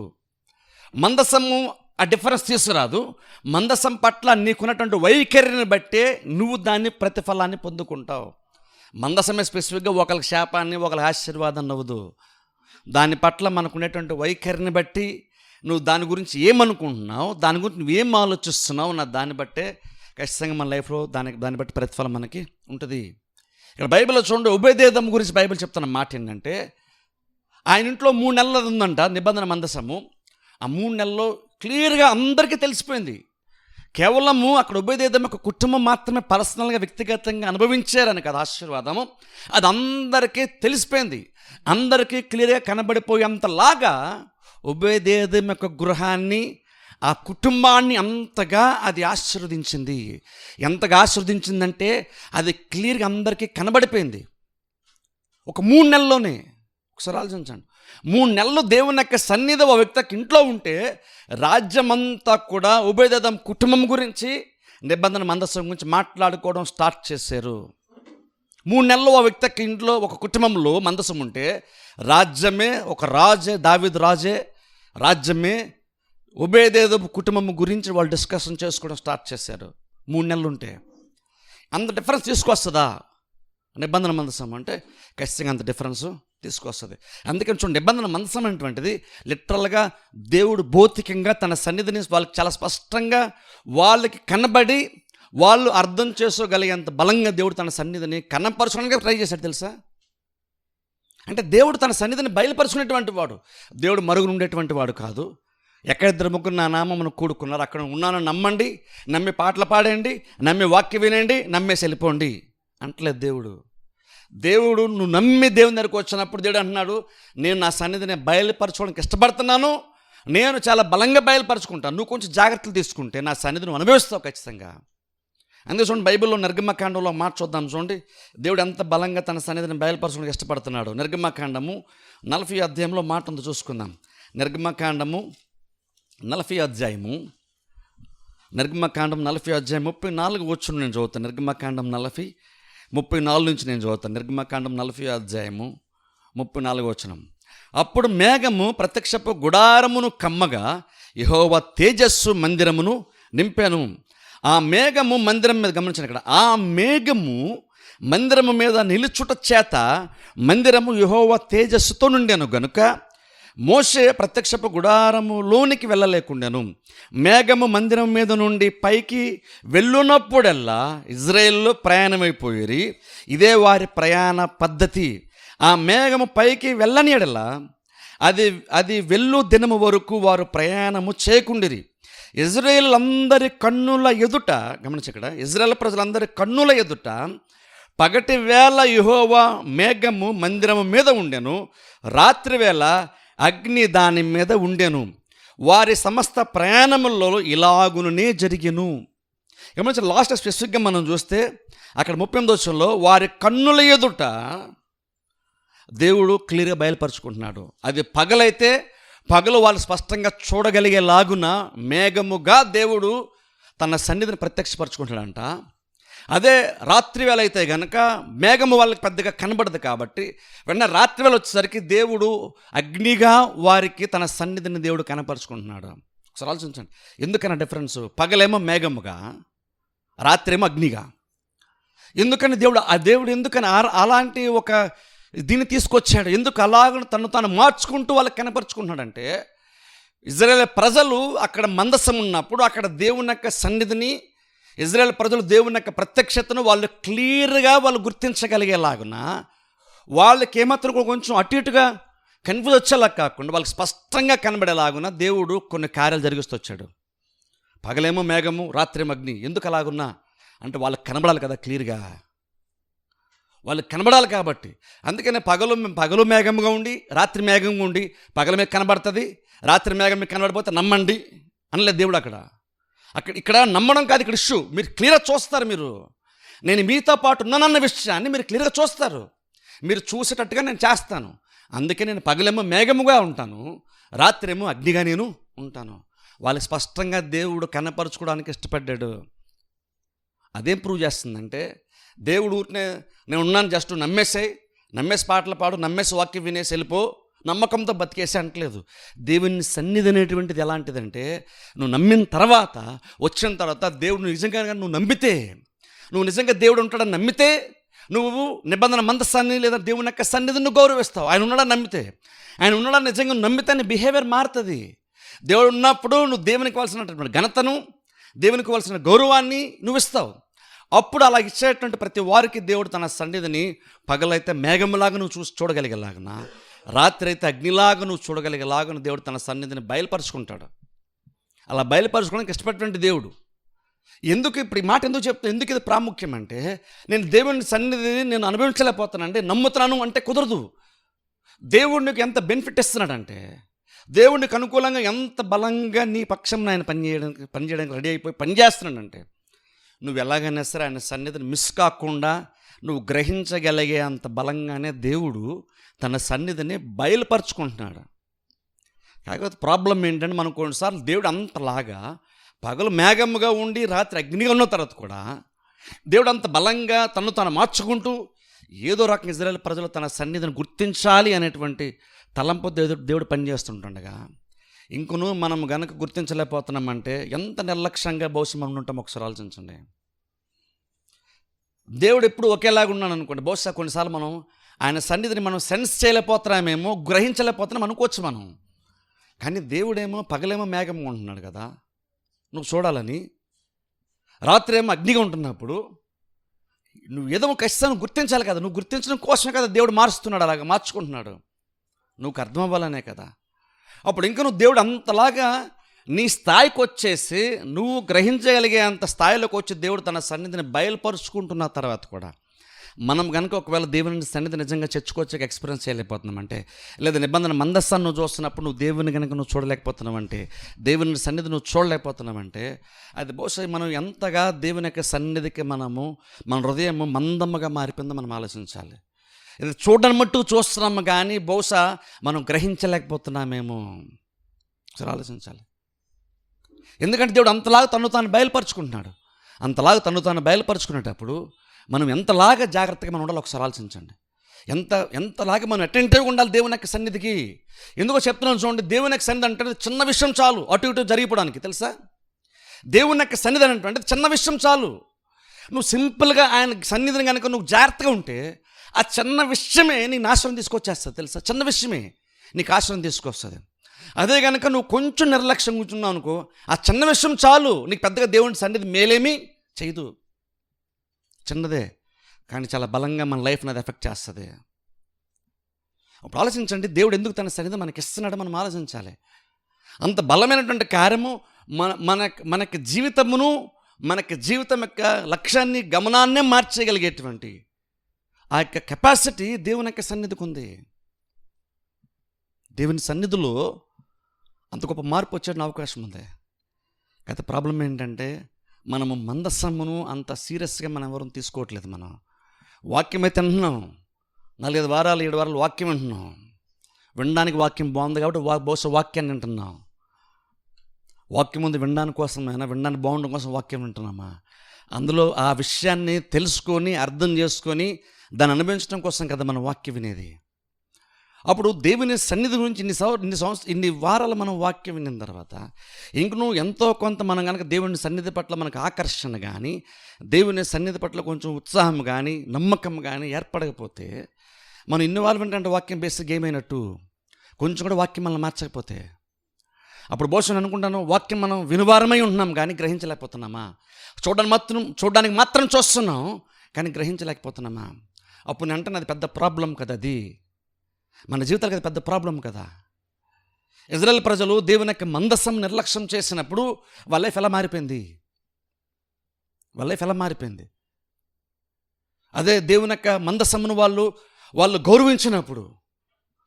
మందసము ఆ డిఫరెన్స్ తీసుకురాదు. మందసం పట్ల నీకున్నటువంటి వైఖరిని బట్టే నువ్వు దాన్ని ప్రతిఫలాన్ని పొందుకుంటావు. మందసమే స్పెసిఫిక్గా ఒకరికి శాపాన్ని ఒకరికి ఆశీర్వాదాన్ని అవ్వదు. దాని పట్ల మనకున్నటువంటి వైఖరిని బట్టి నువ్వు దాని గురించి ఏమనుకుంటున్నావు, దాని గురించి నువ్వేం ఆలోచిస్తున్నావు నా దాన్ని బట్టే ఖచ్చితంగా మన లైఫ్లో దాన్ని బట్టి ప్రతిఫలం మనకి ఉంటుంది. ఇక్కడ బైబిల్లో చూడండి, ఉభయదేదం గురించి బైబిల్ చెప్తున్న మాట ఏంటంటే ఆయన ఇంట్లో 3 నెలలు ఉందంట నిబంధన మందసము. ఆ 3 నెలల్లో క్లియర్గా అందరికీ తెలిసిపోయింది. కేవలము అక్కడ ఉబేదెదోము ఒక కుటుంబం మాత్రమే పర్సనల్గా వ్యక్తిగతంగా అనుభవించారని కదా ఆశీర్వాదము. అది అందరికీ తెలిసిపోయింది. అందరికీ క్లియర్గా కనబడిపోయేంతలాగా ఉబేదెదోము యొక్క గృహాన్ని, ఆ కుటుంబాన్ని అంతగా అది ఆశీర్వదించింది. ఎంతగా ఆశీర్వదించిందంటే అది క్లియర్గా అందరికీ కనబడిపోయింది. ఒక 3 నెలల్లోనే. ఒకసారి ఆలోచించండి. 3 నెలలు దేవుని యొక్క సన్నిధి ఆ వ్యక్తికి ఇంట్లో ఉంటే రాజ్యమంతా కూడా ఉబేదెదోము కుటుంబం గురించి, నిబంధన మందసం గురించి మాట్లాడుకోవడం స్టార్ట్ చేశారు. 3 నెలలు ఆ వ్యక్తికి ఇంట్లో ఒక కుటుంబంలో మందసం ఉంటే రాజ్యమే, ఒక రాజే, దావీదు రాజే రాజ్యమే ఉబేదెదోము కుటుంబం గురించి వాళ్ళు డిస్కషన్ చేసుకోవడం స్టార్ట్ చేశారు. 3 నెలలు ఉంటే అంత డిఫరెన్స్ తీసుకొస్తుందా నిబంధన మందసం అంటే? ఖచ్చితంగా అంత డిఫరెన్స్ తీసుకొస్తుంది. అందుకని చూడండి, నిబంధన మందసం అనేటువంటిది లిటరల్గా దేవుడు భౌతికంగా తన సన్నిధిని వాళ్ళకి చాలా స్పష్టంగా వాళ్ళకి కనబడి వాళ్ళు అర్థం చేసుకోగలిగేంత బలంగా దేవుడు తన సన్నిధిని కనపరచడానికి ట్రై చేశాడు తెలుసా. అంటే దేవుడు తన సన్నిధిని బయలుపరుచుకునేటువంటి వాడు. దేవుడు మరుగున ఉండేటువంటి వాడు కాదు. ఎక్కడ 2-3 నా నామమును కూడుకున్నారు అక్కడ ఉన్నాను నమ్మండి, నమ్మి పాటలు పాడండి, నమ్మి వాక్యం వినండి, నమ్మేసి వెళ్ళిపోండి అంటలేదు దేవుడు. దేవుడు నువ్వు నమ్మి దేవుని దగ్గరికి వచ్చినప్పుడు దేవుడు అంటున్నాడు, నేను నా సన్నిధిని బయలుపరచుకోవడానికి ఇష్టపడుతున్నాను, నేను చాలా బలంగా బయలుపరచుకుంటాను, నువ్వు కొంచెం జాగ్రత్తలు తీసుకుంటే నా సన్నిధిని అనుభవిస్తావు ఖచ్చితంగా. అందుకే చూడండి, బైబిల్లో నిర్గమకాండంలో మాట చూద్దాం. చూడండి దేవుడు ఎంత బలంగా తన సన్నిధిని బయలుపరచుకోవడానికి ఇష్టపడుతున్నాడు. నిర్గమకాండము 40 అధ్యాయంలో మాట ఉంది, చూసుకుందాం. నిర్గమకాండము 40 అధ్యాయము, నిర్గమకాండం 40 అధ్యాయం 34 వచ్చును నేను చదువుతాను. నిర్గమకాండం 40:34 నుంచి నేను చదువుతాను. నిర్గమకాండం 40 అధ్యాయము 34 వచనం. అప్పుడు మేఘము ప్రత్యక్షపు గుడారమును కమ్మగా యెహోవా తేజస్సు మందిరమును నింపాను. ఆ మేఘము మందిరం మీద, గమనించండి ఇక్కడ, ఆ మేఘము మందిరము మీద నిలుచుట చేత మందిరము యెహోవా తేజస్సుతో నిండాను గనుక మోషే ప్రత్యక్షపు గుడారములోనికి వెళ్ళలేకుండాను. మేఘము మందిరం మీద నుండి పైకి వెళ్ళునప్పుడల్లా ఇజ్రాయేల్లో ప్రయాణమైపోయి, ఇదే వారి ప్రయాణ పద్ధతి. ఆ మేఘము పైకి వెళ్ళని ఎడల అది వెళ్ళు దినము వరకు వారు ప్రయాణము చేయకుండిరి. ఇజ్రాయేల్ అందరి కన్నుల ఎదుట, గమనించి ఇక్కడ, ఇజ్రాయేల్ ప్రజలందరి కన్నుల ఎదుట పగటి వేళ యెహోవా మేఘము మందిరము మీద ఉండెను, రాత్రి వేళ అగ్ని దాని మీద ఉండెను. వారి సమస్త ప్రయాణములలో ఇలాగునే జరిగెను. గమనించి లాస్ట్ స్పెసిఫిక్గా మనం చూస్తే అక్కడ 38వ వచనంలో వారి కన్నుల ఎదుట దేవుడు క్లియర్గా బయలుపరుచుకుంటున్నాడు. అది పగలైతే పగలు వాళ్ళు స్పష్టంగా చూడగలిగేలాగున మేఘముగా దేవుడు తన సన్నిధిని ప్రత్యక్షపరచుకుంటాడంట. అదే రాత్రి వేళ అయితే కనుక మేఘము వాళ్ళకి పెద్దగా కనబడదు కాబట్టి వెంటనే రాత్రి వేళ వచ్చేసరికి దేవుడు అగ్నిగా వారికి తన సన్నిధిని దేవుడు కనపరుచుకుంటున్నాడు. ఒకసారి ఆలోచించండి, ఎందుకన్నా డిఫరెన్స్? పగలేమో మేఘముగా, రాత్రి ఏమో అగ్నిగా. ఎందుకని దేవుడు ఎందుకని అలాంటి ఒక దీన్ని తీసుకొచ్చాడు? ఎందుకు అలాగ తను తాను మార్చుకుంటూ వాళ్ళకి కనపరుచుకుంటున్నాడంటే, ఇజ్రాయేల్ ప్రజలు అక్కడ మందసం ఉన్నప్పుడు అక్కడ దేవుని యొక్క సన్నిధిని, ఇజ్రాయేల్ ప్రజలు దేవుని యొక్క ప్రత్యక్షతను వాళ్ళు క్లియర్గా వాళ్ళు గుర్తించగలిగేలాగున, వాళ్ళకి ఏమాత్రం కొంచెం అటు ఇటుగా కన్ఫ్యూజ్ వచ్చేలా కాకుండా వాళ్ళకి స్పష్టంగా కనబడేలాగున దేవుడు కొన్ని కార్యాలు జరిగిస్తూ వచ్చాడు. పగలేమో మేఘము, రాత్రేమో అగ్ని. ఎందుకు అలాగున్నా అంటే వాళ్ళకి కనబడాలి కదా క్లియర్గా, వాళ్ళకి కనబడాలి కాబట్టి. అందుకనే పగలు మేఘంగా ఉండి రాత్రి మేఘంగా ఉండి, పగల మీద కనబడుతుంది, రాత్రి మేఘం మీకు కనబడిపోతే నమ్మండి అనలేదు దేవుడు. ఇక్కడ నమ్మడం కాదు ఇక్కడ ఇష్యూ. మీరు క్లియర్గా చూస్తారు, నేను మీతో పాటు ఉన్నానన్న విషయాన్ని మీరు క్లియర్గా చూస్తారు. మీరు చూసేటట్టుగా నేను చేస్తాను. అందుకే నేను పగలేమో మేఘముగా ఉంటాను, రాత్రి ఏమో అగ్నిగా నేను ఉంటాను. వాళ్ళకి స్పష్టంగా దేవుడు కనపరుచుకోవడానికి ఇష్టపడ్డాడు. అదేం ప్రూవ్ చేస్తుందంటే, దేవుడు ఊరినే నేను ఉన్నాను జస్ట్ నమ్మేసి పాటలు పాడు, నమ్మేసి వాక్యం వినేసి వెళ్ళిపో, నమ్మకంతో బతికేసి అంటలేదు. దేవుని సన్నిధి అనేటువంటిది ఎలాంటిదంటే, నువ్వు నమ్మిన తర్వాత, వచ్చిన తర్వాత దేవుడు నిజంగా నువ్వు నమ్మితే, నువ్వు నిజంగా దేవుడు ఉంటాడని నమ్మితే, నువ్వు నిబంధన మందసాన్ని లేదా దేవుని యొక్క సన్నిధిని నువ్వు గౌరవిస్తావు. ఆయన ఉన్నాడని నమ్మితే, ఆయన ఉన్నాడని నిజంగా నమ్మితే నీ బిహేవియర్ మారుతుంది. దేవుడు ఉన్నప్పుడు నువ్వు దేవునికి ఇవ్వాల్సినటువంటి ఘనతను, దేవునికి ఇవ్వాల్సిన గౌరవాన్ని నువ్వు ఇస్తావు. అప్పుడు అలా ఇచ్చేటువంటి ప్రతి వారికి దేవుడు తన సన్నిధిని పగలైతే మేఘంలాగా నువ్వు చూడగలిగేలాగున, రాత్రి అయితే అగ్నిలాగా నువ్వు చూడగలిగేలాగా దేవుడు తన సన్నిధిని బయలుపరుచుకుంటాడు. అలా బయలుపరచుకోవడానికి ఇష్టపడినటువంటి దేవుడు. ఎందుకు ఇప్పుడు ఈ మాట ఎందుకు చెప్తాను, ఎందుకు ఇది ప్రాముఖ్యం అంటే, నేను దేవుని సన్నిధిని నేను అనుభవించలేకపోతానంటే, నమ్ముతున్నాను అంటే కుదరదు. దేవుడు నీకు ఎంత బెనిఫిట్ ఇస్తున్నాడంటే, దేవుడికి అనుకూలంగా ఎంత బలంగా నీ పక్షం ఆయన పనిచేయడానికి రెడీ అయిపోయి పనిచేస్తున్నాడంటే, నువ్వు ఎలాగైనా సరే ఆయన సన్నిధిని మిస్ కాకుండా నువ్వు గ్రహించగలిగే అంత బలంగానే దేవుడు తన సన్నిధిని బయలుపరుచుకుంటున్నాడు. కాకపోతే ప్రాబ్లం ఏంటంటే, మనం కొన్నిసార్లు దేవుడు అంతలాగా పగలు మేఘముగా ఉండి రాత్రి అగ్నిగా ఉన్న తర్వాత కూడా దేవుడు అంత బలంగా తను తాను మార్చుకుంటూ ఏదో రకంగా ఇజ్రాయేల్ ప్రజలు తన సన్నిధిని గుర్తించాలి అనేటువంటి తలంపు దేవుడు పనిచేస్తుంటుండగా, ఇంకను మనం గనక గుర్తించలేకపోతున్నామంటే ఎంత నిర్లక్ష్యంగా బహుశా మనం ఉంటాం ఒకసారి ఆలోచించండి. దేవుడు ఎప్పుడు ఒకేలాగా ఉన్నాడు అనుకోండి, బహుశా కొన్నిసార్లు మనం ఆయన సన్నిధిని మనం సెన్స్ చేయలేకపోతున్నామేమో, గ్రహించలేకపోతున్నాం అనుకోవచ్చు మనం. కానీ దేవుడేమో పగలేమో మేఘంగా ఉంటున్నాడు కదా నువ్వు చూడాలని, రాత్రి ఏమో అగ్నిగా ఉంటున్నప్పుడు నువ్వు ఏదో ఖచ్చితంగా గుర్తించాలి కదా. నువ్వు గుర్తించడం కోసమే కదా దేవుడు మారుస్తున్నాడు, అలాగా మార్చుకుంటున్నాడు, నువ్వు అర్థం అవ్వాలనే కదా. అప్పుడు ఇంకా నువ్వు దేవుడు అంతలాగా నీ స్థాయికి వచ్చేసి నువ్వు గ్రహించగలిగే అంత స్థాయిలోకి వచ్చి దేవుడు తన సన్నిధిని బయలుపరుచుకుంటున్న తర్వాత కూడా మనం కనుక ఒకవేళ దేవుని సన్నిధి నిజంగా చర్చకొచ్చాక ఎక్స్పీరియన్స్ చేయలేకపోతున్నామంటే, లేదా నిబంధన మందస్సాన్ని నువ్వు చూస్తున్నప్పుడు నువ్వు దేవుని కనుక నువ్వు చూడలేకపోతున్నావంటే, దేవుని సన్నిధి నువ్వు చూడలేకపోతున్నావంటే, అది బహుశా మనం ఎంతగా దేవుని యొక్క సన్నిధికి మన హృదయం మందమ్మగా మారిపోయిందో మనం ఆలోచించాలి. ఇది చూడడం మట్టు చూస్తున్నాము కానీ బహుశా మనం గ్రహించలేకపోతున్నామేమో సరే ఆలోచించాలి. ఎందుకంటే దేవుడు అంతలాగా తను తాను బయలుపరుచుకుంటున్నాడు. అంతలాగా తను తాను బయలుపరుచుకునేటప్పుడు మనం ఎంతలాగా జాగ్రత్తగా మనం ఉండాలి ఒకసారి ఆలోచించండి. ఎంతలాగా మనం అటెంటివ్గా ఉండాలి దేవుని యొక్క సన్నిధికి. ఎందుకో చెప్తున్నాను చూడండి, దేవుని యొక్క సన్నిధి అంటే చిన్న విషయం చాలు అటు ఇటు జరిగిపోవడానికి, తెలుసా? దేవుని యొక్క సన్నిధి అంటే చిన్న విషయం చాలు. నువ్వు సింపుల్గా ఆయన సన్నిధిని కనుక నువ్వు జాగ్రత్తగా ఉంటే ఆ చిన్న విషయమే నీ నాశనం తీసుకొచ్చేస్తుంది, తెలుసా? చిన్న విషయమే నీకు ఆశ్రయం తీసుకొస్తుంది. అదే కనుక నువ్వు కొంచెం నిర్లక్ష్యం కూర్చున్నావు అనుకో, ఆ చిన్న విషయం చాలు నీకు పెద్దగా దేవుని సన్నిధి మేలేమీ చేయదు. చిన్నదే కానీ చాలా బలంగా మన లైఫ్ని అది ఎఫెక్ట్ చేస్తుంది. అప్పుడు ఆలోచించండి, దేవుడు ఎందుకు తన సన్నిధి మనకి ఇస్తున్నాడో మనం ఆలోచించాలి. అంత బలమైనటువంటి కార్యము మనకి జీవితమును, మనకి జీవితం యొక్క లక్ష్యాన్ని, గమనాన్నే మార్చేయగలిగేటువంటి ఆ యొక్క కెపాసిటీ దేవుని యొక్క సన్నిధికి ఉంది. దేవుని సన్నిధిలో అంత గొప్ప మార్పు వచ్చేట అవకాశం ఉంది. అయితే ప్రాబ్లం ఏంటంటే, మనము మందస్సమును అంత సీరియస్గా మనం ఎవరు తీసుకోవట్లేదు. మనం వాక్యం అయితే వింటున్నాం, 4-5 వారాలు 7 వారాలు వాక్యం వింటున్నాం. వినడానికి వాక్యం బాగుంది కాబట్టి బహుశా వాక్యాన్ని వింటున్నాం. వాక్యం ముందు వినడానికి కోసమైనా, వినడానికి బాగుండడం కోసం వాక్యం వింటున్నామా? అందులో ఆ విషయాన్ని తెలుసుకొని అర్థం చేసుకొని దాన్ని అనుభవించడం కోసం కదా మనం వాక్యం వినేది. అప్పుడు దేవుని సన్నిధి గురించి ఇన్ని వారాలు మనం వాక్యం విన్న తర్వాత ఇంక నువ్వు ఎంతో కొంత మనం కనుక దేవుని సన్నిధి పట్ల మనకు ఆకర్షణ కానీ, దేవుని సన్నిధి పట్ల కొంచెం ఉత్సాహం కానీ, నమ్మకం కానీ ఏర్పడకపోతే, మనం ఇన్వాల్వ్మెంట్ అంటే వాక్యం బేసిక్ ఏమైనట్టు, కొంచెం కూడా వాక్యం మనల్ని మార్చకపోతే, అప్పుడు బహుశా నేను అనుకుంటాను వాక్యం మనం వినువారమై ఉంటున్నాం కానీ గ్రహించలేకపోతున్నామా? చూడడానికి మాత్రం చూస్తున్నాం కానీ గ్రహించలేకపోతున్నామా? అప్పుడు నేను అంటాను అది పెద్ద ప్రాబ్లం కదా. అది మన జీవితాలకు అది పెద్ద ప్రాబ్లం కదా. ఇజ్రాయేల్ ప్రజలు దేవుని యొక్క మందసం నిర్లక్ష్యం చేసినప్పుడు వాళ్ళ లైఫ్ ఎలా మారిపోయింది. అదే దేవుని యొక్క మందసమును వాళ్ళు గౌరవించినప్పుడు,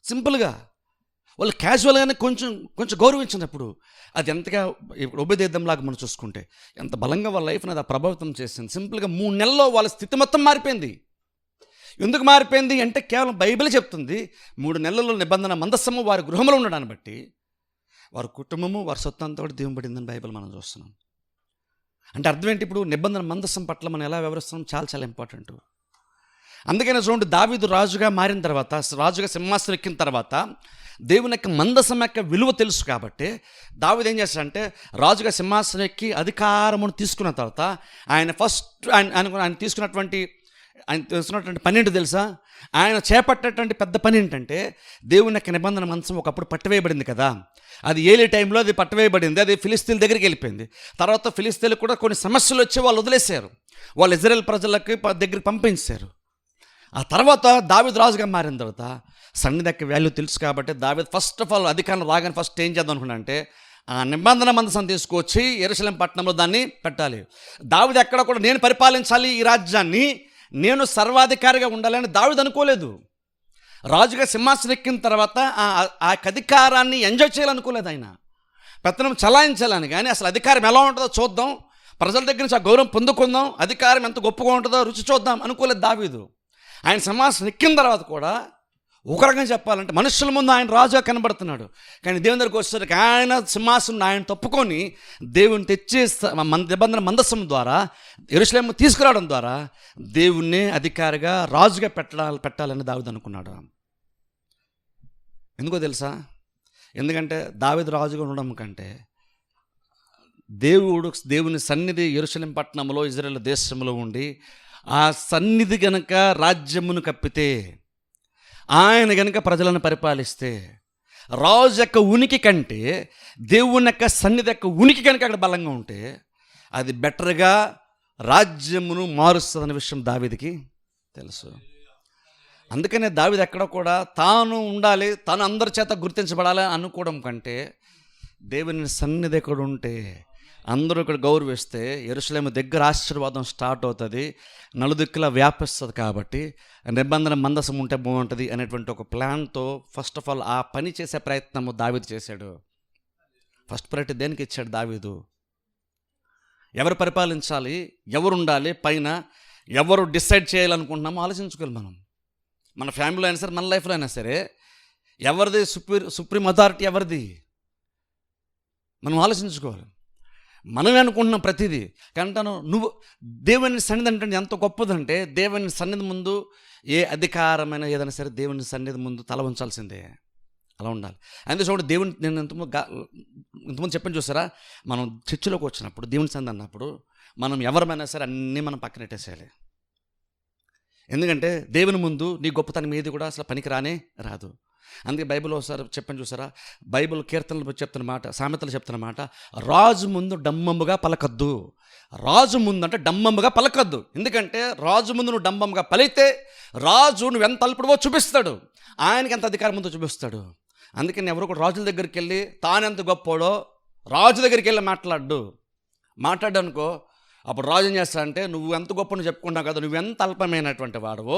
సింపుల్గా వాళ్ళు క్యాజువల్గానే కొంచెం గౌరవించినప్పుడు అది ఎంతగా ఇప్పుడు ఉభయదేద్దంలాగా మనం చూసుకుంటే ఎంత బలంగా వాళ్ళ లైఫ్ని అది ప్రభావితం చేసింది. సింపుల్గా 3 నెలల్లో వాళ్ళ స్థితి మొత్తం మారిపోయింది. ఎందుకు మారిపోయింది అంటే కేవలం బైబిల్ చెప్తుంది 3 నెలల్లో నిబంధన మందస్సము వారి గృహంలో ఉండడాన్ని బట్టి వారి కుటుంబము, వారి సొత్తు అంతా కూడా దీవెన పడిందని బైబిల్ మనం చూస్తున్నాం. అంటే అర్థం ఏంటి? ఇప్పుడు నిబంధన మందస్సం పట్ల మనం ఎలా వ్యవహరిస్తున్నాం చాలా చాలా ఇంపార్టెంట్. అందుకనే చూడండి, దావీదు రాజుగా మారిన తర్వాత, రాజుగా సింహాసనం ఎక్కిన తర్వాత దేవుని యొక్క మందసం యొక్క విలువ తెలుసు కాబట్టి దావీదు ఏం చేస్తాడంటే, రాజుగా సింహాసనం ఎక్కి అధికారమును తీసుకున్న తర్వాత ఆయన తీసుకున్నటువంటి పని ఏంటో తెలుసా? ఆయన చేపట్టేటువంటి పెద్ద పని ఏంటంటే, దేవుని యొక్క నిబంధన మందసం ఒకప్పుడు పట్టువేయబడింది కదా, అది ఏలీ టైంలో అది పట్టువేయబడింది, అది ఫిలిస్తీన్ల దగ్గరికి వెళ్ళిపోయింది. తర్వాత ఫిలిస్తీన్లకు కూడా కొన్ని సమస్యలు వచ్చి వాళ్ళు వదిలేశారు, వాళ్ళు ఇజ్రాయేల్ ప్రజలకి దగ్గరికి పంపించారు. ఆ తర్వాత దావీదు రాజుగా మారిన తర్వాత సన్నిధి యొక్క వాల్యూ తెలుసు కాబట్టి దావీదు ఫస్ట్ ఆఫ్ ఆల్ అధికారం రాగానే ఫస్ట్ ఏం చేద్దాం అనుకున్నా అంటే ఆ నిబంధన మందసం తీసుకొచ్చి యెరూషలేము పట్టణంలో దాన్ని పెట్టాలి. దావీదు ఎక్కడ కూడా నేను పరిపాలించాలి ఈ రాజ్యాన్ని, నేను సర్వాధికారిగా ఉండాలని దావీదు అనుకోలేదు. రాజుగా సింహాసనం ఎక్కిన తర్వాత ఆ అధికారాన్ని ఎంజాయ్ చేయాలనుకోలేదు. ఆయన పెత్తనం చలాయించాలని, కానీ అసలు అధికారం ఎలా ఉంటుందో చూద్దాం, ప్రజల దగ్గర నుంచి ఆ గౌరవం పొందుకుందాం, అధికారం ఎంత గొప్పగా ఉంటుందో రుచి చూద్దాం అనుకోలేదు దావీదు. ఆయన సింహాసనం ఎక్కిన తర్వాత కూడా ఒక రకంగా చెప్పాలంటే మనుషుల ముందు ఆయన రాజుగా కనబడుతున్నాడు, కానీ దేవుని దగ్గరికి వచ్చేసరికి ఆయన సింహాసనం ఆయన తప్పుకొని దేవుని తెచ్చే నిబంధన మందసం ద్వారా యెరూషలేము తీసుకురావడం ద్వారా దేవుణ్ణి అధికారిగా రాజుగా పెట్టాలని దావీదు అనుకున్నాడు. ఎందుకో తెలుసా? ఎందుకంటే దావీదు రాజుగా ఉండడం కంటే దేవుని సన్నిధి యెరూషలేము పట్టణంలో ఇజ్రాయేల్ దేశంలో ఉండి ఆ సన్నిధి గనక రాజ్యమును కప్పితే, ఆయన గనక ప్రజలను పరిపాలిస్తే, రాజు యొక్క ఉనికి కంటే దేవుని యొక్క సన్నిధి యొక్క ఉనికి కనుక అక్కడ బలంగా ఉంటే అది బెటర్గా రాజ్యమును మారుస్తుందనే విషయం దావీదుకి తెలుసు. అందుకనే దావీదు ఎక్కడ కూడా తాను ఉండాలి, తాను అందరి చేత గుర్తించబడాలి అనుకోవడం కంటే దేవుని సన్నిధి ఎక్కడ ఉంటే అందరూ ఇక్కడ గౌరవిస్తే యెరూషలేము దగ్గర ఆశీర్వాదం స్టార్ట్ అవుతుంది, నలుదిక్కులా వ్యాపిస్తుంది. కాబట్టి నిబంధన మందసం ఉంటే బాగుంటుంది అనేటువంటి ఒక ప్లాన్తో ఫస్ట్ ఆఫ్ ఆల్ ఆ పని చేసే ప్రయత్నము దావీదు చేశాడు. ఫస్ట్ ప్రయారిటీ దేనికి ఇచ్చాడు దావీదు? ఎవరు పరిపాలించాలి, ఎవరు ఉండాలి పైన, ఎవరు డిసైడ్ చేయాలనుకుంటున్నామో ఆలోచించుకోవాలి. మన ఫ్యామిలీలో అయినా సరే, మన లైఫ్లో అయినా సరే, ఎవరిది సుప్రీం అథారిటీ ఎవరిది మనం ఆలోచించుకోవాలి. మనమే అనుకుంటున్నాం ప్రతిదీ. కంటాను నువ్వు దేవుని సన్నిధి అంటే ఎంత గొప్పదంటే, దేవుని సన్నిధి ముందు ఏ అధికారమైన ఏదైనా సరే దేవుని సన్నిధి ముందు తల ఉంచాల్సిందే, అలా ఉండాలి. అందుకే చూడండి, దేవుని నేను ఇంతకుముందు చెప్పని చూసారా, మనం చర్చిలోకి వచ్చినప్పుడు దేవుని సన్నిధి అన్నప్పుడు మనం ఎవరమైనా సరే అన్నీ మనం పక్కన పెట్టేసేయాలి. ఎందుకంటే దేవుని ముందు నీ గొప్పతనం ఏది కూడా అసలు పనికి రానే రాదు. అందుకే బైబిల్ ఒకసారి చెప్పని చూసారా, బైబిల్ కీర్తనలు చెప్తున్న మాట, సామెతలు చెప్తున్న మాట, రాజు ముందు డంబముగా పలకద్దు. రాజు ముందు అంటే డంబముగా పలకద్దు. ఎందుకంటే రాజు ముందు నువ్వు డంబముగా పలికితే రాజు నువ్వు ఎంత అల్పుడువో చూపిస్తాడు, ఆయనకి ఎంత అధికారం ఉందో చూపిస్తాడు. అందుకని ఎవరు కూడా రాజుల దగ్గరికి వెళ్ళి తానెంత గొప్పోడో రాజు దగ్గరికి వెళ్ళి మాట్లాడనుకో, అప్పుడు రాజు ఏం చేస్తాడంటే, నువ్వు ఎంత గొప్పను చెప్పుకున్నావు కదా, నువ్వెంత అల్పమైనటువంటి వాడవో,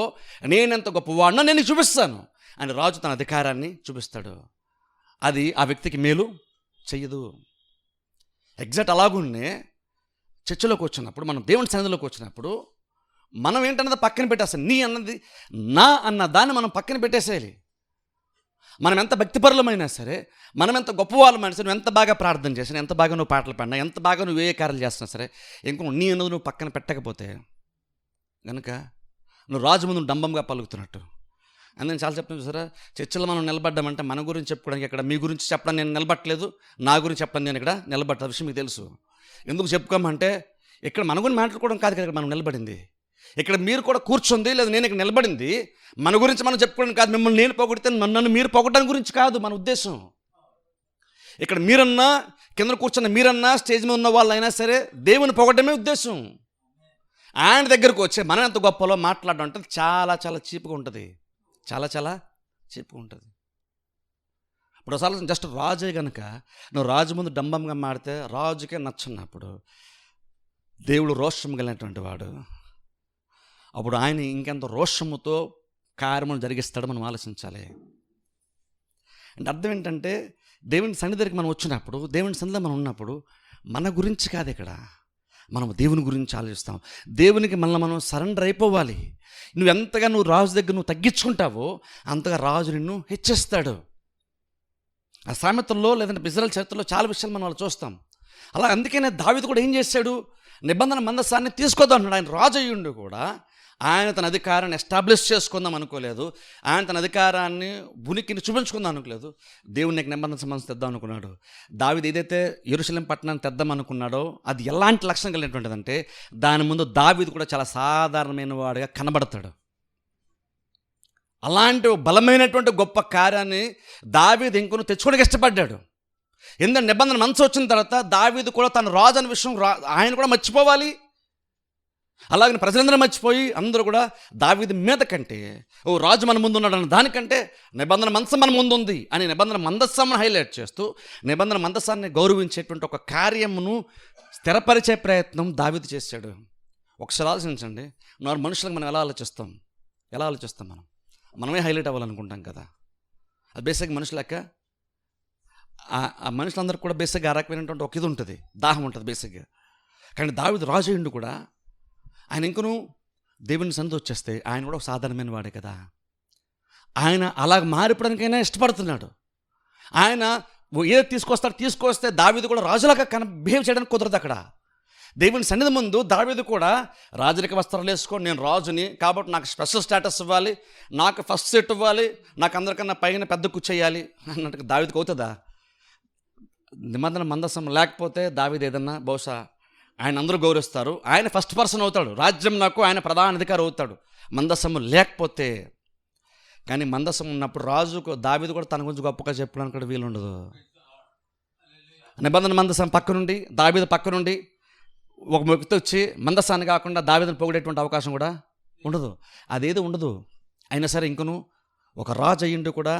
నేనెంత గొప్పవాడినో నేను చూపిస్తాను అని రాజు తన అధికారాన్ని చూపిస్తాడు. అది ఆ వ్యక్తికి మేలు చెయ్యదు. ఎగ్జాక్ట్ అలాగున్నే చర్చలోకి వచ్చినప్పుడు, మనం దేవుని సన్నిధిలోకి వచ్చినప్పుడు మనం ఏంటన్నది పక్కన పెట్టేస్తాం. నీ అన్నది నా అన్న దాన్ని మనం పక్కన పెట్టేసేయాలి. మనం ఎంత భక్తిపరులమైనా సరే, మనం ఎంత గొప్పవాళ్ళమైనా సరే, నువ్వు ఎంత బాగా ప్రార్థన చేసినా, ఎంత బాగా నువ్వు పాటలు పాడినా, ఎంత బాగా నువ్వు ఏ కార్యాలు చేస్తున్నా సరే, ఇంకో నీ అన్నది నువ్వు పక్కన పెట్టకపోతే కనుక నువ్వు రాజు ముందు డంబంగా పలుకుతున్నట్టు. అందుకని చాలా చెప్తాను చూసారా, చర్చలో మనం నిలబడ్డామంటే మన గురించి చెప్పుకోవడానికి, ఇక్కడ మీ గురించి చెప్పడం నేను నిలబట్టలేదు, నా గురించి చెప్పడం నేను ఇక్కడ నిలబడ్డ విషయం మీకు తెలుసు. ఎందుకు చెప్పుకోమంటే ఇక్కడ మన గురించి మాట్లాడుకోవడం కాదు కదా మనం నిలబడింది. ఇక్కడ మీరు కూడా కూర్చుంది, లేదా నేను ఇక్కడ నిలబడింది మన గురించి మనం చెప్పుకోవడం కాదు. మిమ్మల్ని నేను పొగిడితే నన్ను మీరు పొగడడం గురించి కాదు మన ఉద్దేశం. ఇక్కడ మీరన్నా, కింద కూర్చున్న మీరన్నా, స్టేజ్ మీద ఉన్న వాళ్ళైనా సరే దేవుని పొగడమే ఉద్దేశం. ఆయన దగ్గరకు వచ్చే మనం ఎంత గొప్పలో మాట్లాడడం అంటే చాలా చాలా చీప్గా ఉంటుంది, చాలా చాలా చీప్గా ఉంటుంది. ఇప్పుడు ఒకసారి జస్ట్ రాజే కనుక నువ్వు రాజు ముందు డంబంగా మాడితే రాజుకే నచ్చన్నప్పుడు దేవుడు రోషం కలిగినటువంటి వాడు, అప్పుడు ఆయన ఇంకెంత రోషముతో కార్యములు జరిగిస్తాడో మనం ఆలోచించాలి. అంటే అర్థం ఏంటంటే, దేవుని సన్నిధికి మనం వచ్చినప్పుడు, దేవుని సన్నిధిలో మనం ఉన్నప్పుడు మన గురించి కాదు, ఇక్కడ మనం దేవుని గురించి ఆలోచిస్తాం. దేవునికి మనం సరెండర్ అయిపోవాలి. నువ్వు ఎంతగా నువ్వు రాజు దగ్గర నువ్వు తగ్గించుకుంటావో అంతగా రాజు నిన్ను హెచ్చిస్తాడు. ఆ సామెతల్లో లేదంటే ఇశ్రాయేలు చరిత్రలో చాలా విషయాలు మనం వాళ్ళు చూస్తాం. అలా అందుకనే దావీదు కూడా ఏం చేశాడు, నిబంధన మందసాన్ని తీసుకోద్దాం అంటున్నాడు. ఆయన రాజు అయ్యుండి కూడా ఆయన తన అధికారాన్ని ఎస్టాబ్లిష్ చేసుకుందాం అనుకోలేదు, ఆయన తన అధికారాన్ని ఉనికిని చూపించుకుందాం అనుకోలేదు. దేవుని నిబంధన సంబంధం తెద్దాం అనుకున్నాడు. దావీదు ఏదైతే యెరూషలేము పట్టణాన్ని తెద్దాం అనుకున్నాడో అది ఎలాంటి లక్షణం కలిగినటువంటిది అంటే, దాని ముందు దావీదు కూడా చాలా సాధారణమైన వాడిగా కనబడతాడు. అలాంటి బలమైనటువంటి గొప్ప కార్యాన్ని దావీదు ఇంకొన్ని తెచ్చుకోవడానికి ఇష్టపడ్డాడు. ఎందుకంటే నిబంధన మనసు వచ్చిన తర్వాత దావీదు కూడా తన రాజు అనే విషయం ఆయన కూడా మర్చిపోవాలి. అలాగని ప్రజలందరూ మర్చిపోయి అందరూ కూడా దావీదు మీద కంటే రాజు మన ముందు ఉన్నాడు అన్న దానికంటే నిబంధన మందసం మన ముందు ఉంది అని నిబంధన మందస్సాన్ని హైలైట్ చేస్తూ నిబంధన మందస్సాన్ని గౌరవించేటువంటి ఒక కార్యమును స్థిరపరిచే ప్రయత్నం దావీదు చేశాడు. ఒకసారి ఆలోచించండి, మనుషులకు మనం ఎలా ఆలోచిస్తాం మనమే హైలైట్ అవ్వాలనుకుంటాం కదా. అది బేసిక్ మనుషుల లెక్క. ఆ మనుషులందరికీ కూడా బేసిక్గా ఆ రకమైనటువంటి ఒక ఇది ఉంటుంది, దాహం ఉంటుంది బేసిక్గా. కానీ దావీదు రాజు అయ్యిండు కూడా ఆయన ఇంకను దేవుని సన్నిధి వచ్చేస్తే ఆయన కూడా ఒక సాధారణమైన వాడే కదా. ఆయన అలాగ మారిపోవడానికైనా ఇష్టపడుతున్నాడు. ఆయన ఏది తీసుకొస్తే దావీదు కూడా రాజులాగా బిహేవ్ చేయడానికి కుదరదు. అక్కడ దేవుని సన్నిధి ముందు దావీదు కూడా రాజరిక వస్త్రాలు వేసుకొని నేను రాజుని కాబట్టి నాకు స్పెషల్ స్టేటస్ ఇవ్వాలి, నాకు ఫస్ట్ సెట్ ఇవ్వాలి, నాకు అందరికన్నా పైన పెద్ద కూర్చేయాలి అన్నట్టుగా దావీదుకి అవుతుందా? నిబంధన మందసం లేకపోతే దావీదు ఏదన్నా బహుశా ఆయన అందరూ గౌరవిస్తారు, ఆయన ఫస్ట్ పర్సన్ అవుతాడు, రాజ్యం నాకు ఆయన ప్రధాన అధికారి అవుతాడు. మందసము లేకపోతే, కానీ మందసం ఉన్నప్పుడు రాజుకు దావీదు కూడా తన గురించి గొప్పగా చెప్పడానికి కూడా వీలు ఉండదు. నిబంధన మందసం పక్క నుండి దావీదు పక్క నుండి ఒక వ్యక్తి వచ్చి మందసాన్ని కాకుండా దావీదుని పొగిడేటువంటి అవకాశం కూడా ఉండదు. అదేదో ఉండదు. అయినా సరే ఇంకను ఒక రాజు అయ్యిండు కూడా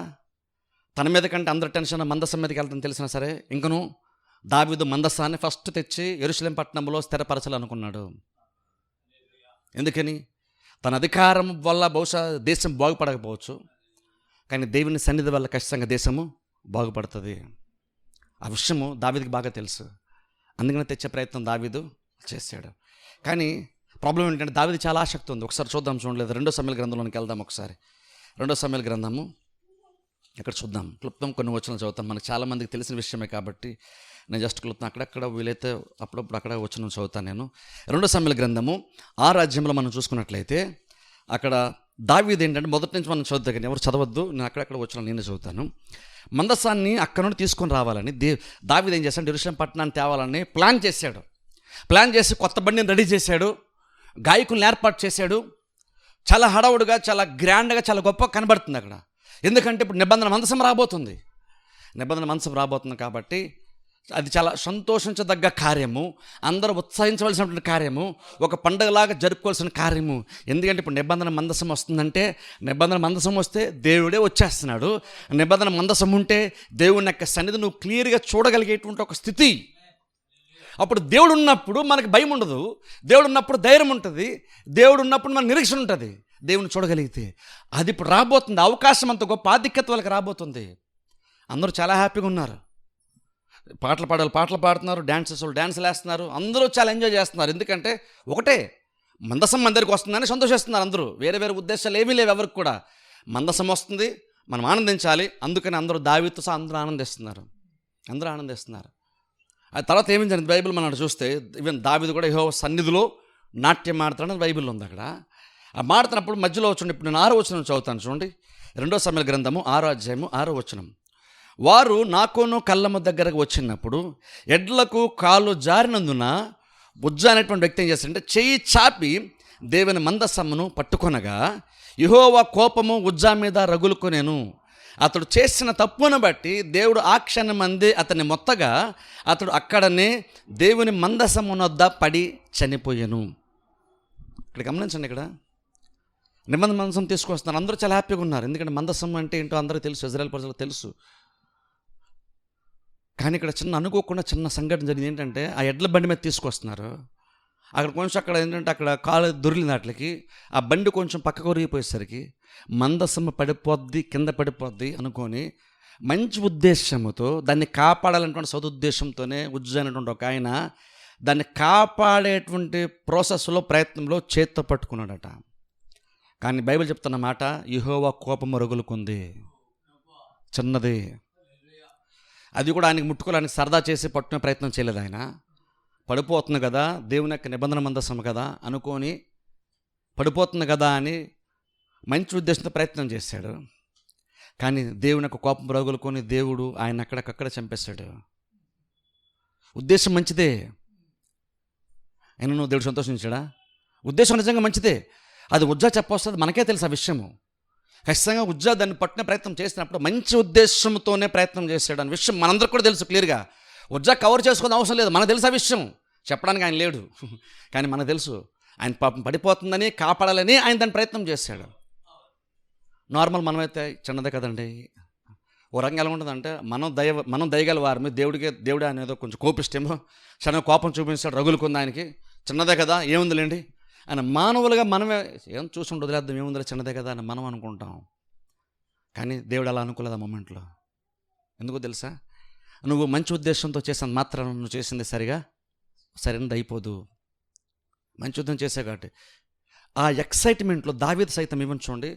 తన మీద కంటే అందరి టెన్షన్ మందసం మీదకి వెళ్తాను తెలిసినా సరే ఇంకను దావీదు మందసాన్ని ఫస్ట్ తెచ్చి యెరూషలేం పట్టణంలో స్థిరపరచాలనుకున్నాడు. ఎందుకని? తన అధికారం వల్ల బహుశా దేశం బాగుపడకపోవచ్చు, కానీ దేవుని సన్నిధి వల్ల ఖచ్చితంగా దేశము బాగుపడుతుంది. ఆ విషయము దావీదుకి బాగా తెలుసు. అందుకనే తెచ్చే ప్రయత్నం దావీదు చేశాడు. కానీ ప్రాబ్లం ఏంటంటే దావీదు చాలా ఆసక్తి ఉంది. ఒకసారి చూద్దాం, చూడలేదు 2 సమూయేలు గ్రంథంలోనికి వెళ్దాం. ఒకసారి 2 సమూయేలు గ్రంథము ఇక్కడ చూద్దాం. క్లుప్తం కొన్ని వచనాలు చదువుతాం. మనకు చాలామందికి తెలిసిన విషయమే కాబట్టి నేను జస్ట్ క్లుప్తం అక్కడక్కడ వీలైతే అప్పుడప్పుడు అక్కడ వచనం చదువుతాను. నేను 2 సమూయేలు గ్రంథము 6వ అధ్యాయంలో మనం చూసుకున్నట్లయితే అక్కడ దావీదు ఏంటంటే మొదటి నుంచి మనం చదువుతాం, కానీ ఎవరు చదవద్దు, నేను అక్కడక్కడ వచనాలు నేనే చదువుతాను. మందసాన్ని అక్కడ నుండి తీసుకొని రావాలని దావీదు ఏం చేశాడు, యెరూషలేం పట్టణాన్ని తేవాలని ప్లాన్ చేసి కొత్త బండిని రెడీ చేశాడు, గాయకులను ఏర్పాటు చేశాడు. చాలా హడావుడిగా, చాలా గ్రాండ్గా, చాలా గొప్పగా కనబడుతుంది అక్కడ. ఎందుకంటే ఇప్పుడు నిబంధన మందసం రాబోతుంది కాబట్టి అది చాలా సంతోషించదగ్గ కార్యము, అందరూ ఉత్సాహించవలసినటువంటి కార్యము, ఒక పండుగలాగా జరుపుకోవాల్సిన కార్యము. ఎందుకంటే ఇప్పుడు నిబంధన మందసం వస్తుందంటే, నిబంధన మందసం వస్తే దేవుడే వచ్చేస్తున్నాడు. నిబంధన మందసం ఉంటే దేవుని యొక్క సన్నిధి నువ్వు క్లియర్గా చూడగలిగేటువంటి ఒక స్థితి. అప్పుడు దేవుడు ఉన్నప్పుడు మనకి భయం ఉండదు, దేవుడు ఉన్నప్పుడు ధైర్యం ఉంటుంది, దేవుడు ఉన్నప్పుడు మనకు నిరీక్షణ ఉంటుంది. దేవుని చూడగలిగితే అది ఇప్పుడు రాబోతుంది. అవకాశం అంత గొప్ప ఆధిక్యత వాళ్ళకి రాబోతుంది. అందరూ చాలా హ్యాపీగా ఉన్నారు. పాటలు పాడుతున్నారు, డ్యాన్సులు వేస్తున్నారు, అందరూ చాలా ఎంజాయ్ చేస్తున్నారు. ఎందుకంటే ఒకటే, మందసం మందరికి వస్తుందని సంతోషిస్తున్నారు అందరూ. వేరే వేరే ఉద్దేశాలు ఏమీ లేవు ఎవరికి కూడా. మందసం వస్తుంది, మనం ఆనందించాలి. అందుకని అందరూ దావీదుతో సహా అందరూ ఆనందిస్తున్నారు. ఆ తర్వాత ఏమేం జరిగింది బైబిల్ మనం చూస్తే, ఈవెన్ దావీదు కూడా యెహోవా సన్నిధిలో నాట్యం ఆడుతాడని బైబిల్లో ఉంది. అక్కడ ఆ మాడుతున్నప్పుడు మధ్యలో చూడండి, ఇప్పుడు నేను 6వ వచనం చదువుతాను చూడండి. 2 సమూయేలు గ్రంథము 6వ అధ్యాయము 6వ వచనం. వారు నాకోను కళ్ళము దగ్గరకు వచ్చినప్పుడు ఎడ్లకు కాలు జారినందున ఉజ్జా అనేటువంటి వ్యక్తి ఏం చేస్తాడంటే చెయ్యి చాపి దేవుని మందసమును పట్టుకొనగా యెహోవా కోపము ఉజ్జా మీద రగులుకొనెను. అతడు చేసిన తప్పును బట్టి దేవుడు ఆ క్షణమందే అతన్ని మొత్తగా అతడు అక్కడనే దేవుని మందసమునొద్ద పడి చనిపోయాను. ఇక్కడ గమనించండి, ఇక్కడ నిబంధన మందసం తీసుకొస్తున్నారు, అందరూ చాలా హ్యాపీగా ఉన్నారు. ఎందుకంటే మందసం అంటే ఏంటో అందరికీ తెలుసు, ఇజ్రాయెల్ ప్రజలకు తెలుసు. కానీ ఇక్కడ అనుకోకుండా చిన్న సంఘటన జరిగింది. ఏంటంటే ఆ ఎడ్ల బండి మీద తీసుకొస్తున్నారు. అక్కడ ఏంటంటే అక్కడ కాలు దొరికిన వాటికి ఆ బండి కొంచెం పక్కకు ఒరిగిపోయేసరికి మందసం కింద పడిపోద్ది అనుకొని మంచి ఉద్దేశంతో దాన్ని కాపాడాలనేటువంటి సదుద్దేశంతోనే ఉజ్జా అనేటువంటి ఒక ఆయన దాన్ని కాపాడేటువంటి ప్రాసెస్లో ప్రయత్నంలో చేత్తో పట్టుకున్నాడట. కానీ బైబిల్ చెప్తున్న మాట, యెహోవా కోపము రగులుకుంది, చిన్నది. అది కూడా ఆయనకి ముట్టుకోవడానికి సరదా చేసి పట్టుకునే ప్రయత్నం చేయలేదు. ఆయన పడిపోతుంది కదా, దేవుని యొక్క నిబంధన మందసం కదా అనుకొని పడిపోతుంది కదా అని మంచి ఉద్దేశంతో ప్రయత్నం చేశాడు. కానీ దేవుని యొక్క కోపం రగులుకొని దేవుడు ఆయన అక్కడక్కడ చంపేశాడు. ఉద్దేశం మంచిదే, అయినా దేవుడు సంతోషించాడా? ఉద్దేశం నిజంగా మంచిదే. అది ఉజ్జా చెప్పొస్తుంది, మనకే తెలుసు ఆ విషయము. ఖచ్చితంగా ఉజ్జా దాన్ని పట్టిన ప్రయత్నం చేసినప్పుడు మంచి ఉద్దేశంతోనే ప్రయత్నం చేశాడు అనే విషయం మనందరికి కూడా తెలుసు క్లియర్గా. ఉజ్జా కవర్ చేసుకోవడం అవసరం లేదు, మనకు తెలుసు ఆ విషయం. చెప్పడానికి ఆయన లేడు, కానీ మనకు తెలుసు. ఆయన పాపం పడిపోతుందని కాపాడాలని ఆయన దాని ప్రయత్నం చేశాడు. నార్మల్ మనమైతే చిన్నదే కదండి. ఓ రంగం ఎలా ఉంటుందంటే మనం దయగల వారమే, దేవుడు అనేదో కొంచెం కోపిస్తేమో చిన్న కోపం చూపించాడు, రగులుకుంది ఆయనకి, చిన్నదే కదా ఏముందిలేండి అని మానవులుగా మనమే ఏం చూసి వదిలేద్దాం, ఏముందిలే చిన్నదే కదా అని మనం అనుకుంటాం. కానీ దేవుడు అలా అనుకోలేదు ఆ మూమెంట్లో. ఎందుకో తెలుసా? నువ్వు మంచి ఉద్దేశంతో చేసిన మాత్రం నువ్వు చేసింది సరైనది అయిపోదు. మంచి ఉద్దేశం చేసావు కాబట్టి ఆ ఎక్సైట్మెంట్లో దావీదు సైతం చూడండి,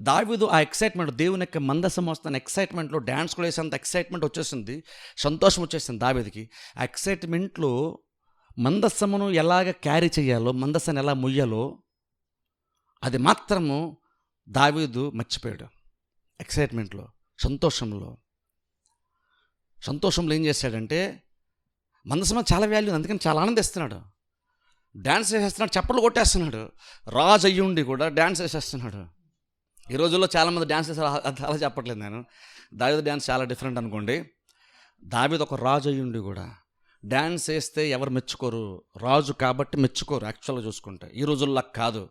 దావీదు ఆ ఎక్సైట్మెంట్, దేవుని యొక్క మందసం వస్తున్న ఎక్సైట్మెంట్లో డ్యాన్స్ కూడా వేసేంత ఎక్సైట్మెంట్ వచ్చేసింది, సంతోషం వచ్చేసింది దావీదుకి. ఆ ఎక్సైట్మెంట్లో మందస్సమును ఎలాగ క్యారీ చేయాలో, మందస్సాన్ని ఎలా మొయ్యాలో అది మాత్రము దావీదు మర్చిపోయాడు. ఎక్సైట్మెంట్లో, సంతోషంలో ఏం చేశాడంటే, మందసం చాలా వాల్యూ, అందుకని చాలా ఆనందిస్తున్నాడు, డ్యాన్స్ వేసేస్తున్నాడు, చప్పట్లు కొట్టేస్తున్నాడు. రాజు అయ్యుండి కూడా డ్యాన్స్ వేసేస్తున్నాడు. ఈ రోజుల్లో చాలామంది డ్యాన్స్ చేస్తారు, అలా చెప్పట్లేదు నేను. దావీదు డ్యాన్స్ చాలా డిఫరెంట్ అనుకోండి. దావీదు ఒక రాజు అయ్యుండి కూడా డ్యాన్స్ వేస్తే ఎవరు మెచ్చుకోరు, రాజు కాబట్టి మెచ్చుకోరు. యాక్చువల్గా చూసుకుంటే ఈ రోజుల్లో కాదు.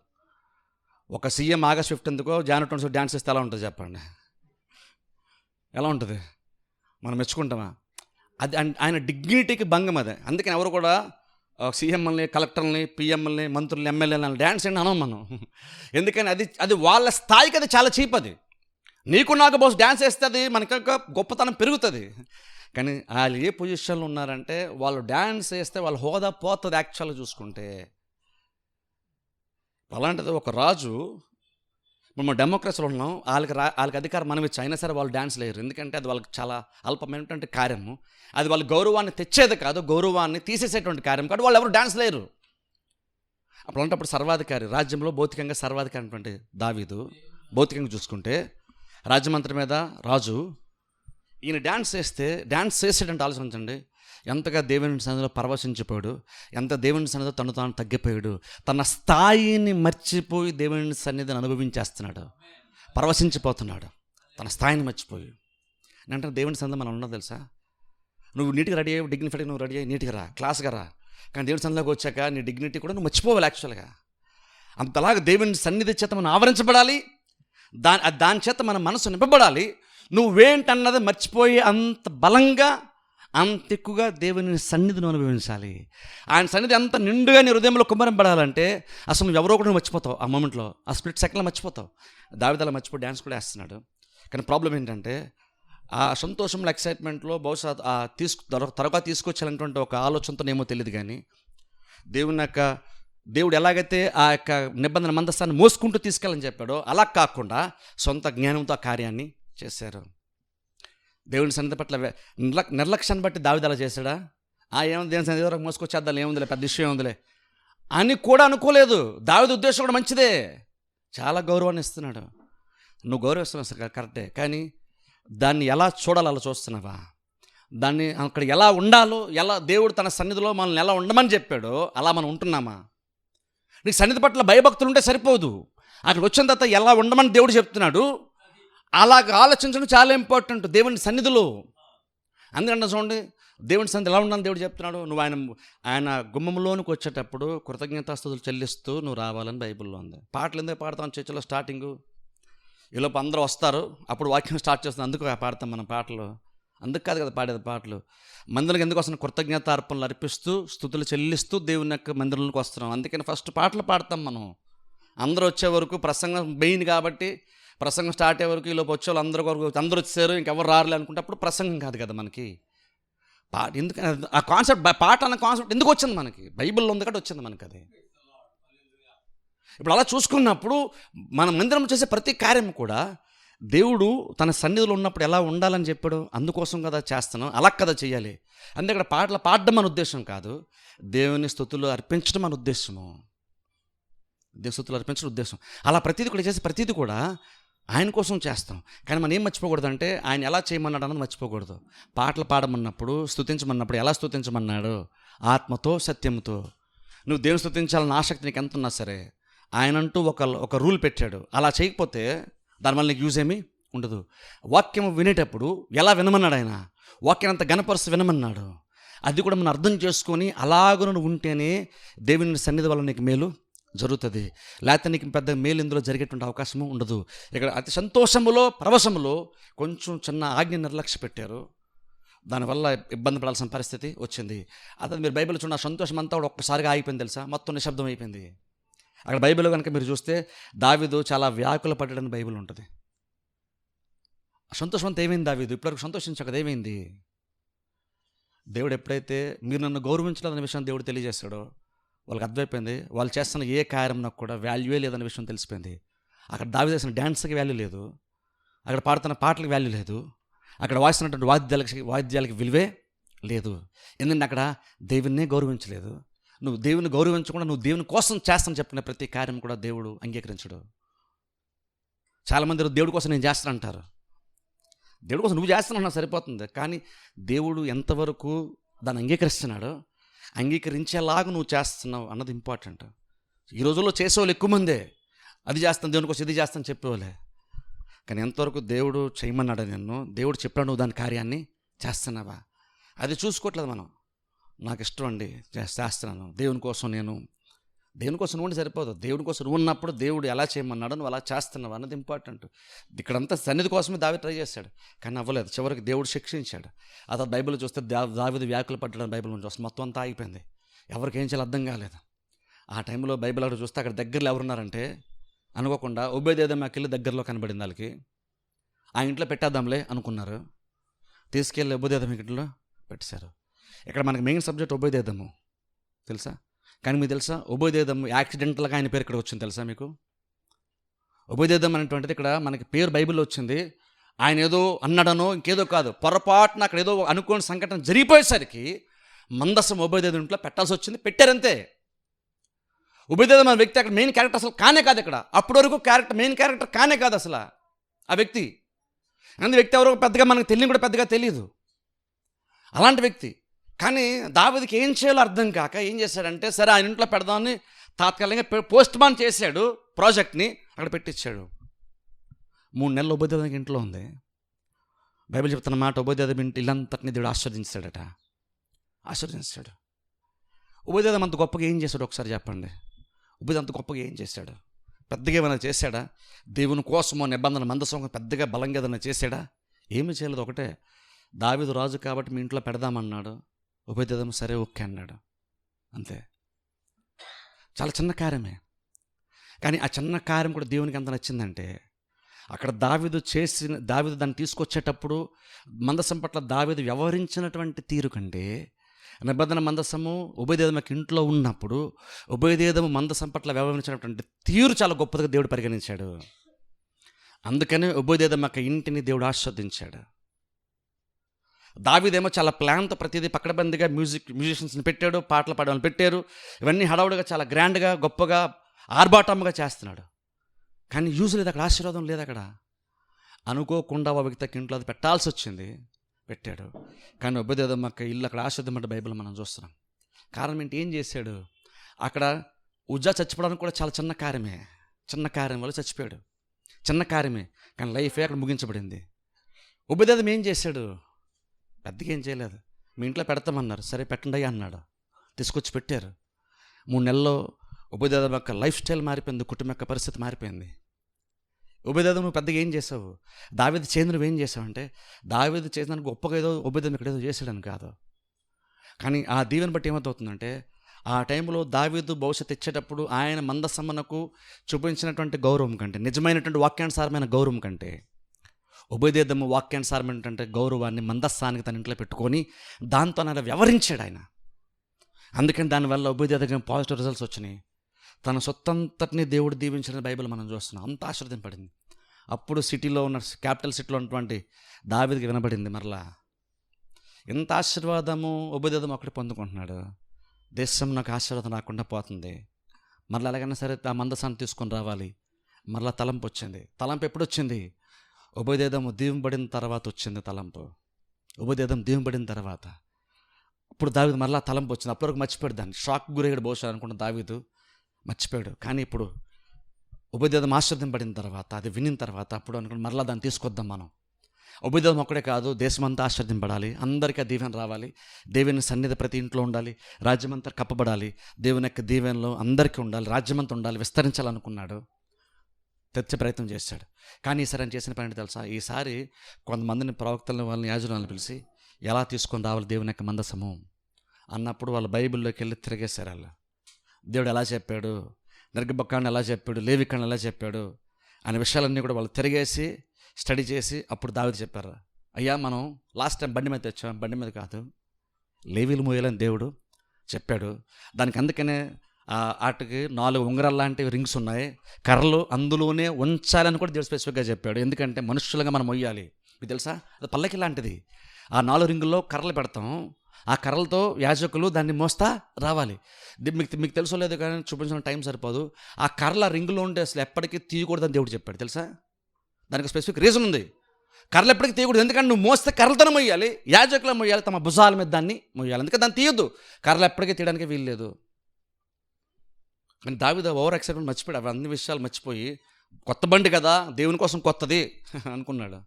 ఒక సీఎం ఆగస్ట్ 15కో జాన్వరి 26 డ్యాన్స్ వేస్తే ఎలా ఉంటుంది చెప్పండి? ఎలా ఉంటుంది? మనం మెచ్చుకుంటామా? అది ఆయన డిగ్నిటీకి భంగం అది. అందుకని ఎవరు కూడా సీఎంఎల్ని, కలెక్టర్ని, పిఎంఎల్ని, మంత్రుల్ని, ఎమ్మెల్యేలని డ్యాన్స్ అని అనం మనం. ఎందుకని అది వాళ్ళ స్థాయికి అది చాలా చీప్. అది నీకు నాకు బహుశా డ్యాన్స్ వేస్తే అది మనకి గొప్పతనం పెరుగుతుంది. కానీ వాళ్ళు ఏ పొజిషన్లో ఉన్నారంటే, వాళ్ళు డ్యాన్స్ వేస్తే వాళ్ళ హోదా పోతుంది. యాక్చువల్గా చూసుకుంటే అలాంటిది ఒక రాజు, మనం డెమోక్రసీలో ఉన్నాం, వాళ్ళకి అధికారం మనం ఇచ్చి అయినా సరే వాళ్ళు డ్యాన్స్ లేరు. ఎందుకంటే అది వాళ్ళకి చాలా అల్పమైనటువంటి కార్యము, అది వాళ్ళ గౌరవాన్ని తెచ్చేది కాదు, గౌరవాన్ని తీసేసేటువంటి కార్యం కాదు. వాళ్ళు ఎవరు డ్యాన్స్ లేరు. అప్పుడు సర్వాధికారి, రాజ్యంలో భౌతికంగా సర్వాధికారి అనేటువంటి దావీదు, భౌతికంగా చూసుకుంటే రాజ్యమంత్రి మీద రాజు, ఈయన డ్యాన్స్ చేసాడంటే ఆలోచించండి, ఎంతగా దేవుని సన్నిధిలో పరవశించిపోయాడు, ఎంత దేవుని సన్నిధిలో తను తాను తగ్గిపోయాడు, తన స్థాయిని మర్చిపోయి దేవుని సన్నిధిని అనుభవించేస్తున్నాడు, పరవశించిపోతున్నాడు తన స్థాయిని మర్చిపోయి. అంటే దేవుని సన్నిధిలో మనం ఉన్నది తెలుసా? నువ్వు నీట్గా రెడీ అయ్యి, డిగ్నిఫైడ్గా నువ్వు రెడీ అయ్యి నీట్గా రా, క్లాస్గా రా. కానీ దేవుని సన్నిధిలోకి వచ్చాక నీ డిగ్నిటీ కూడా నువ్వు మర్చిపోవాలి. యాక్చువల్గా అంతలాగా దేవుని సన్నిధి చేత మనం ఆవరించబడాలి, దాని చేత మన మనసు నింపబడాలి. నువ్వేంటన్నది మర్చిపోయి అంత బలంగా, అంత ఎక్కువగా దేవుని సన్నిధిని అనుభవించాలి. ఆయన సన్నిధి అంత నిండుగా నీ హృదయంలో కుమ్మరింపడాలంటే అసలు నువ్వు ఎవరో కూడా మర్చిపోతావు. ఆ మూమెంట్లో, ఆ స్ప్లిట్ సెకండ్లో మర్చిపోతావు. దావీదు మర్చిపోయి డ్యాన్స్ కూడా వేస్తున్నాడు. కానీ ప్రాబ్లం ఏంటంటే, ఆ సంతోషంలో, ఎక్సైట్మెంట్లో బహుశా త్వరగా తీసుకొచ్చాలన్నటువంటి ఒక ఆలోచనతోనేమో తెలియదు. కానీ దేవుడు ఎలాగైతే ఆ యొక్క నిబంధన మందస్థాన్ని మోసుకుంటూ తీసుకెళ్ళని చెప్పాడో అలా కాకుండా సొంత జ్ఞానంతో ఆ కార్యాన్ని చేశారు. దేవుని సన్నిధి పట్ల నిర్లక్ష్యాన్ని బట్టి దావీదు అలా చేశాడా? ఏముంది, దేవుని సన్నిధి వరకు మోసుకొచ్చేద్దాం, ఏముందిలే, పెద్ద విషయం ఉందిలే అని కూడా అనుకోలేదు. దావీదు ఉద్దేశం కూడా మంచిదే, చాలా గౌరవాన్ని ఇస్తున్నాడు. నువ్వు గౌరవిస్తున్నావు కరెక్టే, కానీ దాన్ని ఎలా చూడాలో అలా చూస్తున్నావా? దాన్ని అక్కడ ఎలా ఉండాలో, ఎలా దేవుడు తన సన్నిధిలో మనల్ని ఎలా ఉండమని చెప్పాడో అలా మనం ఉంటున్నామా? నీకు సన్నిధి పట్ల భయభక్తులు ఉంటే సరిపోదు, అక్కడికి వచ్చిన తర్వాత ఎలా ఉండమని దేవుడు చెప్తున్నాడు, అలాగ ఆలోచించడం చాలా ఇంపార్టెంట్ దేవుని సన్నిధిలో. అందుకంటే చూడండి, దేవుని సన్నిధి ఎలా ఉండాలని దేవుడు చెప్తున్నాడు. నువ్వు ఆయన గుమ్మంలోనికి వచ్చేటప్పుడు కృతజ్ఞతాస్తుతులు చెల్లిస్తూ నువ్వు రావాలని బైబిల్లో ఉంది. పాటలు ఎందుకు పాడతాం చర్చిలో? స్టార్టింగు ఈలోపు అందరూ వస్తారు, అప్పుడు వాక్యం స్టార్ట్ చేస్తాం, అందుకు పాడతాం మనం పాటలు. అందుకు కాదు కదా పాడేది పాటలు. మందిరంకి ఎందుకు వస్తున్నాం? కృతజ్ఞతార్పణలు అర్పిస్తూ, స్తుతులు చెల్లిస్తూ దేవుని యొక్క మందిరంలోకి వస్తున్నాం. అందుకని ఫస్ట్ పాటలు పాడతాం మనం. అందరూ వచ్చే వరకు ప్రసంగం మెయిన్ కాబట్టి, ప్రసంగం స్టార్ట్ అయ్యే వరకు ఈలోపు వచ్చే వాళ్ళు అందరూ వచ్చారు, ఇంకెవరు రారులే అనుకుంటే అప్పుడు ప్రసంగం కాదు కదా మనకి. ఎందుకని ఆ కాన్సెప్ట్, పాట అన్న కాన్సెప్ట్ ఎందుకు వచ్చింది మనకి? బైబిల్లో ఉంది కాబట్టి వచ్చింది మనకి అది. ఇప్పుడు అలా చూసుకున్నప్పుడు మన మందిరం చేసే ప్రతి కార్యం కూడా దేవుడు తన సన్నిధిలో ఉన్నప్పుడు ఎలా ఉండాలని చెప్పాడు, అందుకోసం కదా చేస్తున్నాం, అలా కదా చేయాలి. అందుకే ఇక్కడ పాటలు పాడడం మన ఉద్దేశం కాదు, దేవుని స్తుతులు అర్పించడం మన ఉద్దేశము. దేవుని స్తుతులు అర్పించడం ఉద్దేశం. అలా ప్రతిదీ కూడా చేసే ప్రతిదీ కూడా ఆయన కోసం చేస్తాం. కానీ మనం ఏం మర్చిపోకూడదు అంటే, ఆయన ఎలా చేయమన్నాడు అన్నది మర్చిపోకూడదు. పాటలు పాడమన్నప్పుడు, స్తుతించమన్నప్పుడు ఎలా స్తుతించమన్నాడు? ఆత్మతో, సత్యంతో. నువ్వు దేవుని స్తుతించాలని ఆసక్తి నీకు ఎంత ఉన్నా సరే, ఆయనంటూ ఒక రూల్ పెట్టాడు. అలా చేయకపోతే దానివల్ల నీకు యూజ్ ఏమీ ఉండదు. వాక్యం వినేటప్పుడు ఎలా వినమన్నాడు ఆయన? వాక్యం అంత ఘనపరుస్తూ వినమన్నాడు. అది కూడా మనం అర్థం చేసుకొని అలాగ నువ్వు ఉంటేనే దేవుని సన్నిధి వల్ల నీకు మేలు జరుగుతుంది. లేకపోతే నీకు పెద్ద మేలు ఇందులో జరిగేటువంటి అవకాశము ఉండదు. ఇక్కడ అతి సంతోషములో పరవశములో కొంచెం చిన్న ఆజ్ఞ నిర్లక్ష్య పెట్టారు. దానివల్ల ఇబ్బంది పడాల్సిన పరిస్థితి వచ్చింది. అతను మీరు బైబిల్ చూడండి, ఆ సంతోషం అంతా కూడా ఒక్కసారిగా ఆగిపోయింది తెలుసా, మొత్తం నిశ్శబ్దం అయిపోయింది. అక్కడ బైబిల్లో కనుక మీరు చూస్తే దావీదు చాలా వ్యాకుల పడ్డాడని బైబిల్ ఉంటుంది. ఆ సంతోషం అంతా ఏమైంది? దావీదు ఇప్పటివరకు సంతోషించక ఏమైంది? దేవుడు ఎప్పుడైతే మీరు నన్ను గౌరవించలేదన్న విషయం దేవుడు తెలియజేస్తాడో వాళ్ళకి అర్థమైపోయింది, వాళ్ళు చేస్తున్న ఏ కార్యం నాకు కూడా వాల్యూయే లేదన్న విషయం తెలిసిపోయింది. అక్కడ దావీదు చేసిన డ్యాన్స్కి వాల్యూ లేదు, అక్కడ పాడుతున్న పాటలకు వాల్యూ లేదు, అక్కడ వాయిస్తున్నటువంటి వాయిద్యాలకి విలువే లేదు. ఎందుకంటే అక్కడ దేవున్నే గౌరవించలేదు. నువ్వు దేవుని గౌరవించకుండా నువ్వు దేవుని కోసం చేస్తాను చెప్పిన ప్రతి కార్యం కూడా దేవుడు అంగీకరించడు. చాలామంది దేవుడి కోసం నేను చేస్తాను అంటారు. దేవుడి కోసం నువ్వు చేస్తానన్నా సరిపోతుంది, కానీ దేవుడు ఎంతవరకు దాన్ని అంగీకరిస్తున్నాడో అంగీకరించేలాగా నువ్వు చేస్తున్నావు అన్నది ఇంపార్టెంట్. ఈ రోజుల్లో చేసేవాళ్ళు ఎక్కువ మందే అది చేస్తాను దేవుని కోసం ఇది చేస్తాను చెప్పేవాళ్ళే, కానీ ఎంతవరకు దేవుడు చేయమన్నాడు నిన్ను, దేవుడు చెప్పాడు నువ్వు దాని కార్యాన్ని చేస్తున్నావా అది చూసుకోవట్లేదు మనం. నాకు ఇష్టం అండి చేస్తున్నాను దేవుని కోసం నువ్వు సరిపోదు. దేవుని కోసం నువ్వు ఉన్నప్పుడు దేవుడు ఎలా చేయమన్నాడో నువ్వు అలా చేస్తున్నావు అన్నది ఇంపార్టెంట్. ఇక్కడంతా సన్నిధి కోసమే దావీదు ట్రై చేశాడు, కానీ అవ్వలేదు. చివరికి దేవుడు శిక్షించాడు. అతను బైబిల్ చూస్తే దావీదు వ్యాకులు పడ్డాడని బైబిల్ నుంచి వస్తుంది. మొత్తం అంతా ఆగిపోయింది, ఎవరికి ఏం చేయాలో అర్థం కాలేదు. ఆ టైంలో బైబిల్ అక్కడ చూస్తే అక్కడ దగ్గరలో ఎవరున్నారంటే అనుకోకుండా ఒబేదెదోముకి వెళ్ళి దగ్గరలో కనబడింది. వాళ్ళకి ఆ ఇంట్లో పెట్టేద్దాంలే అనుకున్నారు, తీసుకెళ్ళి ఒబేదెదోము ఇంట్లో పెట్టేశారు. ఇక్కడ మనకి మెయిన్ సబ్జెక్ట్ ఒబేదెదోము తెలుసా, కానీ మీకు తెలుసా ఒబేదెదోము యాక్సిడెంటల్గా ఆయన పేరు ఇక్కడ వచ్చింది తెలుసా మీకు? ఒబేదెదోము అనేటువంటిది ఇక్కడ మనకి పేరు బైబిల్లో వచ్చింది. ఆయన ఏదో అన్నాడనో ఇంకేదో కాదు, పొరపాటున అక్కడ ఏదో అనుకోని సంఘటన జరిగిపోయేసరికి మందసం ఒబేదెదోము ఇంట్లో పెట్టాల్సి వచ్చింది, పెట్టారంతే. ఒబేదెదోము అనే వ్యక్తి అక్కడ మెయిన్ క్యారెక్టర్ అసలు కానే కాదు. ఇక్కడ అప్పటి వరకు మెయిన్ క్యారెక్టర్ కానే కాదు అసలు ఆ వ్యక్తి. వ్యక్తి ఎవరో పెద్దగా మనకు తెలియని కూడా పెద్దగా తెలియదు అలాంటి వ్యక్తి. కానీ దావీదుకి ఏం చేయాలో అర్థం కాక ఏం చేశాడంటే, సరే ఆయన ఇంట్లో పెడదామని తాత్కాలికంగా పోస్ట్ మాన్ చేశాడు, ప్రాజెక్ట్ని అక్కడ పెట్టించాడు. 3 నెలలు ఒబేదెదోము ఇంట్లో ఉంది. బైబిల్ చెప్తున్న మాట, ఒబేదెదోము ఇంటి ఇల్లంతటిని దేవుడు ఆశీర్వదించాడట. ఆశీర్వదించాడు. ఒబేదెదోము అంత గొప్పగా ఏం చేశాడు ఒకసారి చెప్పండి? ఒబేదెదోము అంత గొప్పగా ఏం చేశాడు? పెద్దగా ఏమైనా చేశాడా? దేవుని కోసమో నిబంధన మందసం పెద్దగా బలంగా ఏదైనా చేశాడా? ఏమీ చేయలేదు. ఒకటే, దావీదు రాజు కాబట్టి మీ ఇంట్లో పెడదామన్నాడు, ఒబేదెదోము సరే ఓకే అన్నాడు, అంతే. చాలా చిన్న కార్యమే, కానీ ఆ చిన్న కార్యం కూడా దేవునికి ఎంత నచ్చిందంటే, అక్కడ దావీదు దాన్ని తీసుకొచ్చేటప్పుడు మందసం పట్ల దావీదు వ్యవహరించినటువంటి తీరు కంటే నిబంధన మందసము ఒబేదెదోముకి ఇంట్లో ఉన్నప్పుడు ఒబేదెదోము మందసం పట్ల వ్యవహరించినటువంటి తీరు చాలా గొప్పదిగా దేవుడు పరిగణించాడు. అందుకనే ఒబేదెదోము ఇంటిని దేవుడు ఆస్వాదించాడు. దావీదేమో చాలా ప్లాన్తో ప్రతిదీ పక్కడబందిగా మ్యూజిషియన్స్ని పెట్టాడు, పాటలు పాడేవాళ్ళు పెట్టారు, ఇవన్నీ హడావుడిగా చాలా గ్రాండ్గా గొప్పగా ఆర్భాటంగా చేస్తున్నాడు. కానీ యూజ్ లేదు అక్కడ, ఆశీర్వాదం లేదు అక్కడ. అనుకోకుండా ఆ వ్యక్తికి ఇంట్లో అది పెట్టాల్సి వచ్చింది, పెట్టాడు. కానీ ఒబేదెదోము ఇల్లు అక్కడ ఆశీర్వదించబడ్డ బైబిల్ మనం చూస్తున్నాం. కారణం ఏంటి? ఏం చేశాడు? అక్కడ ఉజ్జా చచ్చిపోవడానికి కూడా చాలా చిన్న కార్యమే, చిన్న కార్యం వల్ల చచ్చిపోయాడు, చిన్న కార్యమే, కానీ లైఫే అక్కడ ముగించబడింది. ఒబేదెదోము ఏం చేశాడు? పెద్దగా ఏం చేయలేదు. మీ ఇంట్లో పెడతామన్నారు, సరే పెట్టండి అన్నాడు, తీసుకొచ్చి పెట్టారు. 3 నెలల్లో ఒబేదెదోము లైఫ్ స్టైల్ మారిపోయింది, కుటుంబ యొక్క పరిస్థితి మారిపోయింది. ఒబేదెదోము నువ్వు పెద్దగా ఏం చేసావు? దావీదు చేసిన నువ్వేం చేసావు అంటే, దావీదు చేసిన గొప్పగా ఏదో ఒబేదెదోము ఇక్కడ ఏదో చేశాడని కాదు, కానీ ఆ దీవెని బట్టి ఏమవుతుందంటే, ఆ టైంలో దావీదు భవిష్యత్తు ఇచ్చేటప్పుడు ఆయన మందసమ్మనకు చూపించినటువంటి గౌరవం కంటే, నిజమైనటువంటి వాక్యానుసారమైన గౌరవం కంటే, ఒబేదెదోము వాక్యానుసారమైనటువంటి గౌరవాన్ని మందస్సానికి తన ఇంట్లో పెట్టుకొని దాంతో ఆయన వ్యవహరించాడు ఆయన. అందుకని దానివల్ల ఒబేదెదోము పాజిటివ్ రిజల్ట్స్ వచ్చినాయి. తన సొత్తంతటిని దేవుడు దీవించిన బైబిల్ మనం చూస్తున్నాం. అంత ఆశీర్వదింపడింది. అప్పుడు సిటీలో ఉన్న క్యాపిటల్ సిటీలో ఉన్నటువంటి దావీదుకి వినబడింది, మరలా ఎంత ఆశీర్వాదము ఒబేదెదోము అక్కడ పొందుకుంటున్నాడు. దేశం నాకు ఆశీర్వాదం రాకుండా పోతుంది, మరలా ఎలాగైనా సరే ఆ మందసాన్ని తీసుకొని రావాలి. మరలా తలంపు వచ్చింది. తలంపు ఎప్పుడు వచ్చింది? ఒబేదెదోము దీవెనబడిన తర్వాత వచ్చింది తలంపు. ఒబేదెదోము దీవెనబడిన తర్వాత ఇప్పుడు దావీదు మరలా తలంపు వచ్చింది. అప్పటివరకు మర్చిపోయాడు, దాన్ని షాక్ గురయ్యాడు బహుశా అనుకున్న దావీదు, మర్చిపోయాడు. కానీ ఇప్పుడు ఒబేదెదోము ఆశీర్వదింపబడిన తర్వాత, అది వినిన తర్వాత అప్పుడు అనుకుని మరలా దాన్ని తీసుకొద్దాం మనం. ఉభయదేవం ఒక్కడే కాదు, దేశమంతా ఆశ్చర్యపడాలి, అందరికీ ఆ దీవెన రావాలి, దేవుని సన్నిధి ప్రతి ఇంట్లో ఉండాలి, రాజ్యమంతా కప్పబడాలి, దేవుని యొక్క దీవెనలో అందరికీ ఉండాలి, రాజ్యమంతా ఉండాలి, విస్తరించాలనుకున్నాడు. తెచ్చే ప్రయత్నం చేశాడు. కానీ ఈసారి ఆయన చేసిన పని తెలుసా? ఈసారి కొంతమందిని ప్రవక్తలను, వాళ్ళని, యాజకులను పిలిచి ఎలా తీసుకొని రావాలి దేవుని యొక్క మందసము అన్నప్పుడు వాళ్ళ బైబిల్లోకి వెళ్ళి తిరిగేశారు. వాళ్ళు దేవుడు ఎలా చెప్పాడు, నిర్గమకాండం ఎలా చెప్పాడు, లేవికాండం ఎలా చెప్పాడు అనే విషయాలన్నీ కూడా వాళ్ళు తిరిగేసి స్టడీ చేసి అప్పుడు దావీదు చెప్పారు, అయ్యా మనం లాస్ట్ టైం బండి మీద తెచ్చాం, బండి మీద కాదు, లేవీలు మోయాలని దేవుడు చెప్పాడు. దానికి అందుకనే వాటికి 4 ఉంగరాలు లాంటి రింగ్స్ ఉన్నాయి, కర్రలు అందులోనే ఉంచాలని కూడా దేవుడు స్పెసిఫిక్గా చెప్పాడు. ఎందుకంటే మనుషులుగా మనం మొయ్యాలి. మీకు తెలుసా, అది పల్లకి లాంటిది. ఆ 4 రింగుల్లో కర్రలు పెడతాం, ఆ కర్రలతో యాజకులు దాన్ని మోస్తా రావాలి. మీకు తెలుసో లేదు కానీ చూపించిన టైం సరిపోదు. ఆ కర్రల రింగులో ఉంటే అసలు ఎప్పటికీ తీయకూడదని దేవుడు చెప్పాడు. తెలుసా, దానికి స్పెసిఫిక్ రీజన్ ఉంది. కర్రలు ఎప్పటికీ తీయకూడదు, ఎందుకంటే నువ్వు మోస్తే కర్రలతోనే మొయ్యాలి, యాజకులు మొయ్యాలి, తమ భుజాల మీద దాన్ని మొయ్యాలి, అందుకే దాన్ని తీయొద్దు. కర్రలు ఎప్పటికీ తీయడానికి వీల్లేదు. కానీ దావీదు ఓవర్ ఎక్సైట్మెంట్ మర్చిపోయాడు, అవి అన్ని విషయాలు మర్చిపోయి కొత్త బండి కదా దేవుని కోసం కొత్తది అనుకున్నాడు.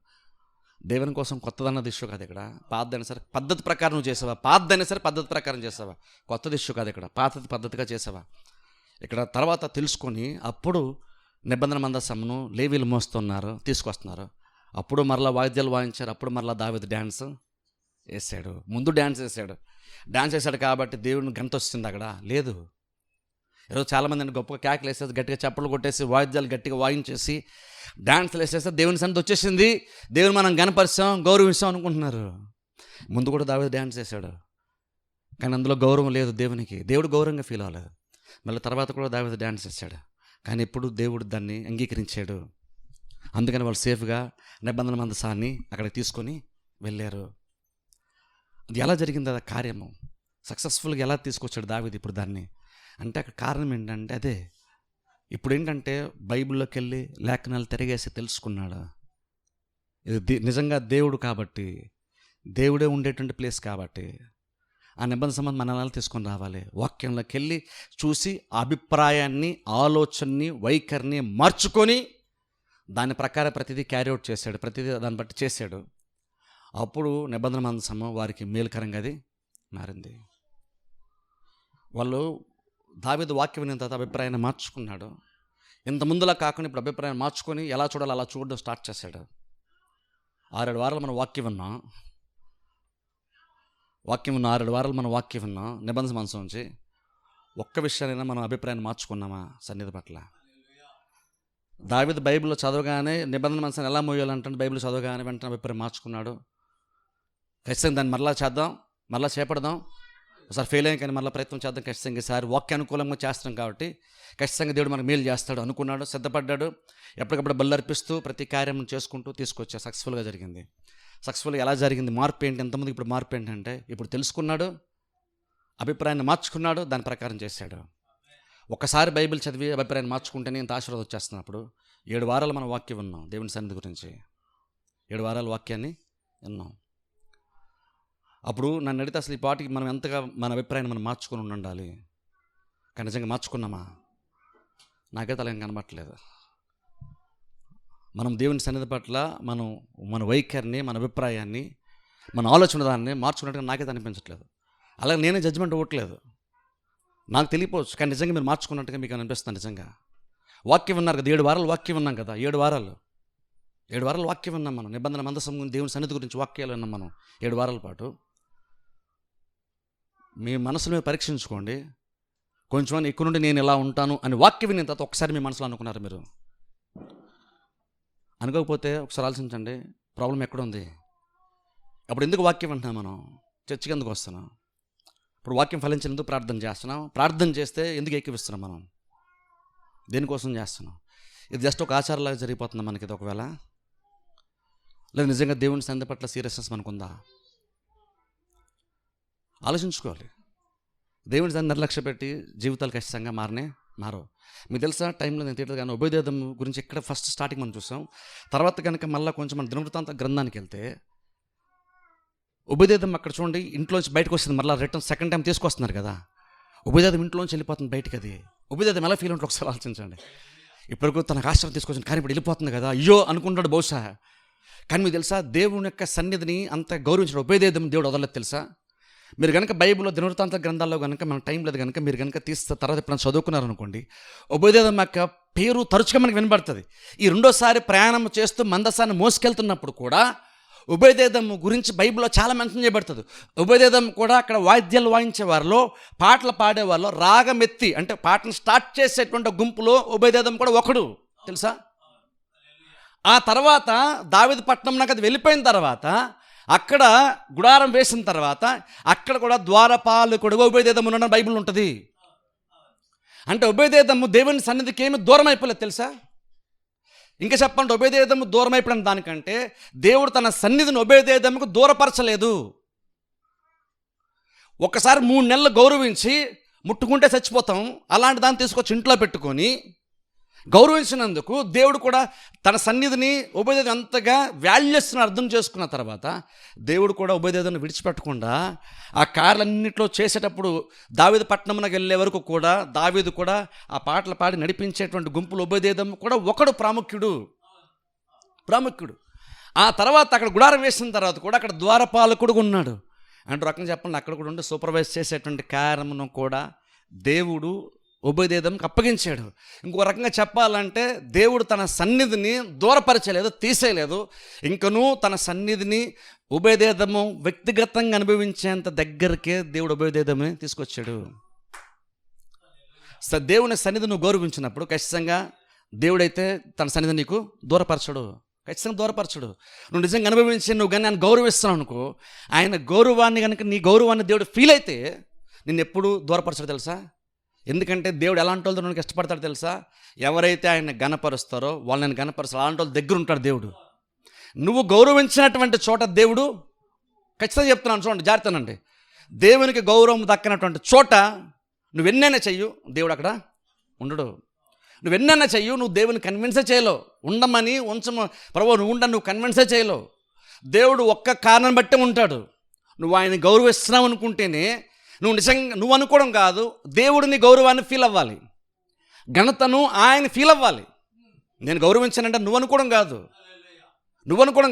దేవుని కోసం కొత్తదన్నది ఇష్యూ కాదు ఇక్కడ. పాతదైనా సరే పద్ధతి ప్రకారం నువ్వు చేసావా, పాతదైనా సరే పద్ధతి ప్రకారం చేసావా, కొత్తది ఇష్యూ కాదు ఇక్కడ, పాతది పద్ధతిగా చేసావా ఇక్కడ. తర్వాత తెలుసుకొని అప్పుడు నిబంధన మందసమును లేవీలు మోస్తున్నారు, తీసుకొస్తున్నారు. అప్పుడు మరలా వాయిద్యాలు వాయించారు, అప్పుడు మరలా దావీదు డ్యాన్స్ వేసాడు. ముందు డ్యాన్స్ వేసాడు కాబట్టి దేవుడిని గంట వచ్చింది అక్కడ లేదు. ఈరోజు చాలామంది గొప్పగా కేకలు వేసేసి, గట్టిగా చప్పట్లు కొట్టేసి, వాయిద్యాలు గట్టిగా వాయించేసి, డాన్స్లు వేసేస్తే దేవుని సన్నిధి వచ్చేసింది, దేవుని మనం గణపరిచాం, గౌరవించాం అనుకుంటున్నారు. ముందు కూడా దావీదు డ్యాన్స్ వేసాడు, కానీ అందులో గౌరవం లేదు దేవునికి, దేవుడు గౌరవంగా ఫీల్ అవ్వలేదు. మళ్ళీ తర్వాత కూడా దావీదు డ్యాన్స్ వేసాడు, కానీ ఇప్పుడు దేవుడు దాన్ని అంగీకరించాడు. అందుకని వాళ్ళు సేఫ్గా నిబంధన మందసాన్ని అక్కడికి తీసుకొని వెళ్ళారు. అది ఎలా జరిగింది, అది కార్యము సక్సెస్ఫుల్గా ఎలా తీసుకొచ్చాడు దావీదు ఇప్పుడు దాన్ని అంటే అక్కడ కారణం ఏంటంటే అదే. ఇప్పుడు ఏంటంటే బైబిల్లోకి వెళ్ళి లేఖనాలు తిరిగేసి తెలుసుకున్నాడు, ఇది నిజంగా దేవుడు కాబట్టి, దేవుడే ఉండేటువంటి ప్లేస్ కాబట్టి ఆ నిబంధన సంబంధం మనల్ని తీసుకొని రావాలి. వాక్యంలోకి వెళ్ళి చూసి అభిప్రాయాన్ని, ఆలోచనని, వైఖరిని మార్చుకొని దాని ప్రకారం ప్రతిదీ క్యారీ అవుట్ చేశాడు, ప్రతిదీ దాన్ని బట్టి చేశాడు. అప్పుడు నిబంధన మందసము వారికి మేలుకరంగా అది మారింది. వాళ్ళు దావీదు వాక్యం విన్న తర్వాత అభిప్రాయాన్ని మార్చుకున్నాడు. ఇంత ముందులా కాకుండా ఇప్పుడు అభిప్రాయాన్ని మార్చుకొని ఎలా చూడాలో అలా చూడడం స్టార్ట్ చేశాడు. 6-7 వారాలు మనం వాక్యం విన్నాం, 6-7 వారాలు మనం వాక్యం విన్నాం నిబంధన మనసు నుంచి. ఒక్క విషయానైనా మనం అభిప్రాయాన్ని మార్చుకున్నామా సన్నిధి పట్ల? దావీదు బైబిల్లో చదవగానే నిబంధన మనసుని ఎలా మోయాలంటే బైబిల్ చదవగానే వెంటనే అభిప్రాయం మార్చుకున్నాడు. ఖచ్చితంగా దాన్ని మరలా చేద్దాం, మరలా చేపడదాం, ఒకసారి ఫెయిల్ అయ్యాం కానీ మళ్ళీ ప్రయత్నం చేద్దాం, ఖచ్చితంగా ఈసారి వాక్య అనుకూలంగా చేస్తున్నాం కాబట్టి ఖచ్చితంగా దేవుడు మనకు మేలు చేస్తాడు అనుకున్నాడు, సిద్ధపడ్డాడు. ఎప్పటికప్పుడు బల్లర్పిస్తూ ప్రతి కార్యం చేసుకుంటూ తీసుకొచ్చాడు. సక్సెస్ఫుల్గా జరిగింది. సక్సెస్ఫుల్గా ఎలా జరిగింది, మార్పు ఏంటి, ఎంతమందికి ఇప్పుడు మార్పు ఏంటంటే ఇప్పుడు తెలుసుకున్నాడు, అభిప్రాయాన్ని మార్చుకున్నాడు, దాని ప్రకారం చేశాడు. ఒక్కసారి బైబిల్ చదివి అభిప్రాయాన్ని మార్చుకుంటేనే ఇంత ఆశీర్వాదం వచ్చేస్తున్నప్పుడు 7 వారాలు మనం వాక్యం విన్నాం దేవుని సన్నిధి గురించి, 7 వారాల వాక్యాన్ని విన్నాం. అప్పుడు నన్ను అడిగితే అసలు ఈ పాటికి మనం ఎంతగా మన అభిప్రాయాన్ని మనం మార్చుకొని ఉండాలి, కానీ నిజంగా మార్చుకున్నామా? నాకైతే అలా ఏం కనబట్టలేదు. మనం దేవుని సన్నిధి పట్ల మన వైఖరిని, మన అభిప్రాయాన్ని, మన ఆలోచన దాన్ని మార్చుకున్నట్టుగా నాకైతే అనిపించట్లేదు. అలాగే నేనే జడ్జిమెంట్ ఇవ్వట్లేదు, నాకు తెలియపోవచ్చు, కానీ నిజంగా మీరు మార్చుకున్నట్టుగా మీకు అనిపిస్తుంది. నిజంగా వాక్యం విన్నారు కదా, 7 వారాలు వాక్యం విన్నాం కదా, 7 వారాలు వాక్యం విన్నాం మనం. నిబంధన మందసం దేవుని సన్నిధి గురించి వాక్యాలు విన్నాం మనం 7 వారాల పాటు. మీ మనసులో పరీక్షించుకోండి, కొంచెం ఇక్కడ నుండి నేను ఎలా ఉంటాను అని వాక్యం విన్న తర్వాత ఒకసారి మీ మనసులో అనుకున్నారు మీరు? అనుకోకపోతే ఒకసారి ఆలోచించండి, ప్రాబ్లం ఎక్కడుంది? అప్పుడు ఎందుకు వాక్యం వింటున్నాం మనం? చర్చికి ఎందుకు వస్తున్నాం? ఇప్పుడు వాక్యం ఫలించినందుకు ప్రార్థన చేస్తున్నాం, ప్రార్థన చేస్తే ఎందుకు ఎక్కివిస్తున్నాం మనం? దేనికోసం చేస్తున్నాం? ఇది జస్ట్ ఒక ఆచారంలాగా జరిగిపోతుంది మనకి ఇది. ఒకవేళ లేదు నిజంగా దేవుని సన్నిధి పట్ల సీరియస్నెస్ మనకుందా? ఆలోచించుకోవాలి. దేవుని దాన్ని నిర్లక్ష్య పెట్టి జీవితాలు ఖచ్చితంగా మారవు. మీకు తెలుసా, టైంలో నేను తీయట్లేదు కానీ ఉభయదేవం గురించి ఇక్కడ ఫస్ట్ స్టార్టింగ్ మనం చూసాం. తర్వాత కనుక మళ్ళీ కొంచెం మన దినవృత్తాంత గ్రంథానికి వెళ్తే ఉభయదేవం అక్కడ చూడండి ఇంట్లోంచి బయటకు వస్తుంది, మళ్ళీ రిటర్న్ సెకండ్ టైం తీసుకొస్తున్నారు కదా. ఉభయదేవం ఇంట్లోంచి వెళ్ళిపోతుంది బయటకు. అది ఉభయదేవం ఎలా ఫీల్ ఉంటుంది ఒకసారి ఆలోచించండి. ఇప్పటికూ తనకు ఆశ్రమం తీసుకొచ్చింది కానీ ఇప్పుడు వెళ్ళిపోతుంది కదా, అయ్యో అనుకుంటాడు బహుశా. కానీ మీకు తెలుసా, దేవుని యొక్క సన్నిధిని అంత గౌరవించడం ఉబేదేదం దేవుడు వదలలేదు తెలుసా. మీరు కనుక బైబిల్లో దినవృత్తాంత గ్రంథాల్లో కనుక మన టైం లేదు కనుక మీరు కనుక తీస్తే తర్వాత ఎప్పుడైనా చదువుకున్నారనుకోండి, ఉబేదేదం యొక్క పేరు తరచుగా మనకు వినబడుతుంది. ఈ రెండోసారి ప్రయాణం చేస్తూ మందసాన్ని మోసుకెళ్తున్నప్పుడు కూడా ఉబేదేదం గురించి బైబిల్లో చాలా మెన్షన్ చేయబడుతుంది. ఉబేదేదం కూడా అక్కడ వాయిద్యాలు వాయించే వారిలో, పాటలు పాడేవారిలో, రాగమెత్తి అంటే పాటను స్టార్ట్ చేసేటువంటి గుంపులో ఉబేదేదం కూడా ఒకడు తెలుసా. ఆ తర్వాత దావీదు పట్టణం నాకు అది వెళ్ళిపోయిన తర్వాత అక్కడ గుడారం వేసిన తర్వాత అక్కడ కూడా ద్వారపాలకుడుగా ఉబేదేదం ఉన్న బైబిల్ ఉంటుంది. అంటే ఉబేదేదము దేవుని సన్నిధికి ఏమి దూరం అయిపోలేదు తెలుసా. ఇంకా చెప్పాలంటే ఉబేదేదము దూరం అయిపోయిన దానికంటే దేవుడు తన సన్నిధిని ఉబేదేదముకు దూరపరచలేదు. ఒక్కసారి 3 నెలలు గౌరవించి ముట్టుకుంటే చచ్చిపోతాం, అలాంటి దాన్ని తీసుకొచ్చి ఇంట్లో పెట్టుకొని గౌరవించినందుకు దేవుడు కూడా తన సన్నిధిని ఉబేదేదం అంతగా వాల్యూస్ని అర్థం చేసుకున్న తర్వాత దేవుడు కూడా ఉబేదేదం విడిచిపెట్టకుండా ఆ కార్లన్నింటిలో చేసేటప్పుడు దావీదు పట్టణంకి వెళ్ళే వరకు కూడా దావీదు కూడా ఆ పాటలు పాడి నడిపించేటువంటి గుంపులు ఉబేదేదం కూడా ఒకడు ప్రాముఖ్యుడు. ఆ తర్వాత అక్కడ గుడారం వేసిన తర్వాత కూడా అక్కడ ద్వారపాలకుడు ఉన్నాడు. అంటే రకంగా చెప్పండి, అక్కడ కూడా ఉండి సూపర్వైజ్ చేసేటువంటి కార్యమును కూడా దేవుడు ఉబేదేదంకి అప్పగించాడు. ఇంకో రకంగా చెప్పాలంటే దేవుడు తన సన్నిధిని దూరపరచలేదు, తీసేయలేదు. ఇంకనూ తన సన్నిధిని ఉబేదేదము వ్యక్తిగతంగా అనుభవించేంత దగ్గరికే దేవుడు ఉబేదేదమే తీసుకొచ్చాడు. దేవుని సన్నిధి నువ్వు గౌరవించినప్పుడు ఖచ్చితంగా దేవుడైతే తన సన్నిధిని నీకు దూరపరచడు, ఖచ్చితంగా దూరపరచడు. నువ్వు నిజంగా అనుభవించి నువ్వు కానీ ఆయన గౌరవిస్తున్నావు అనుకో, ఆయన గౌరవాన్ని కనుక నీ గౌరవాన్ని దేవుడు ఫీల్ అయితే నిన్ను ఎప్పుడు దూరపరచడు తెలుసా. ఎందుకంటే దేవుడు ఎలాంటి వాళ్ళతో మనకి ఇష్టపడతాడు తెలుసా. ఎవరైతే ఆయన గణపరుస్తారో వాళ్ళని గణపరుస్తారు, అలాంటి వాళ్ళ దగ్గర ఉంటాడు దేవుడు. నువ్వు గౌరవించినటువంటి చోట దేవుడు, ఖచ్చితంగా చెప్తున్నాను చూడండి, జాగ్రత్తనండి, దేవునికి గౌరవం దక్కనటువంటి చోట నువ్వెన్నైనా చెయ్యు, దేవుడు అక్కడ ఉండడు. నువ్వెన్నైనా చెయ్యు, నువ్వు దేవుని కన్విన్సే చేయలేవు, ఉండమని ఉంచము ప్రభు నువ్వు ఉండని నువ్వు కన్విన్సే చేయలేవు. దేవుడు ఒక్క కారణం బట్టే ఉంటాడు. నువ్వు ఆయన గౌరవిస్తున్నావు అనుకుంటేనే, నువ్వు నిజంగా నువ్వు అనుకోవడం కాదు, దేవుడిని గౌరవాన్ని ఫీల్ అవ్వాలి, ఘనతను ఆయన ఫీల్ అవ్వాలి. నేను గౌరవించానంటే నువ్వు అనుకోవడం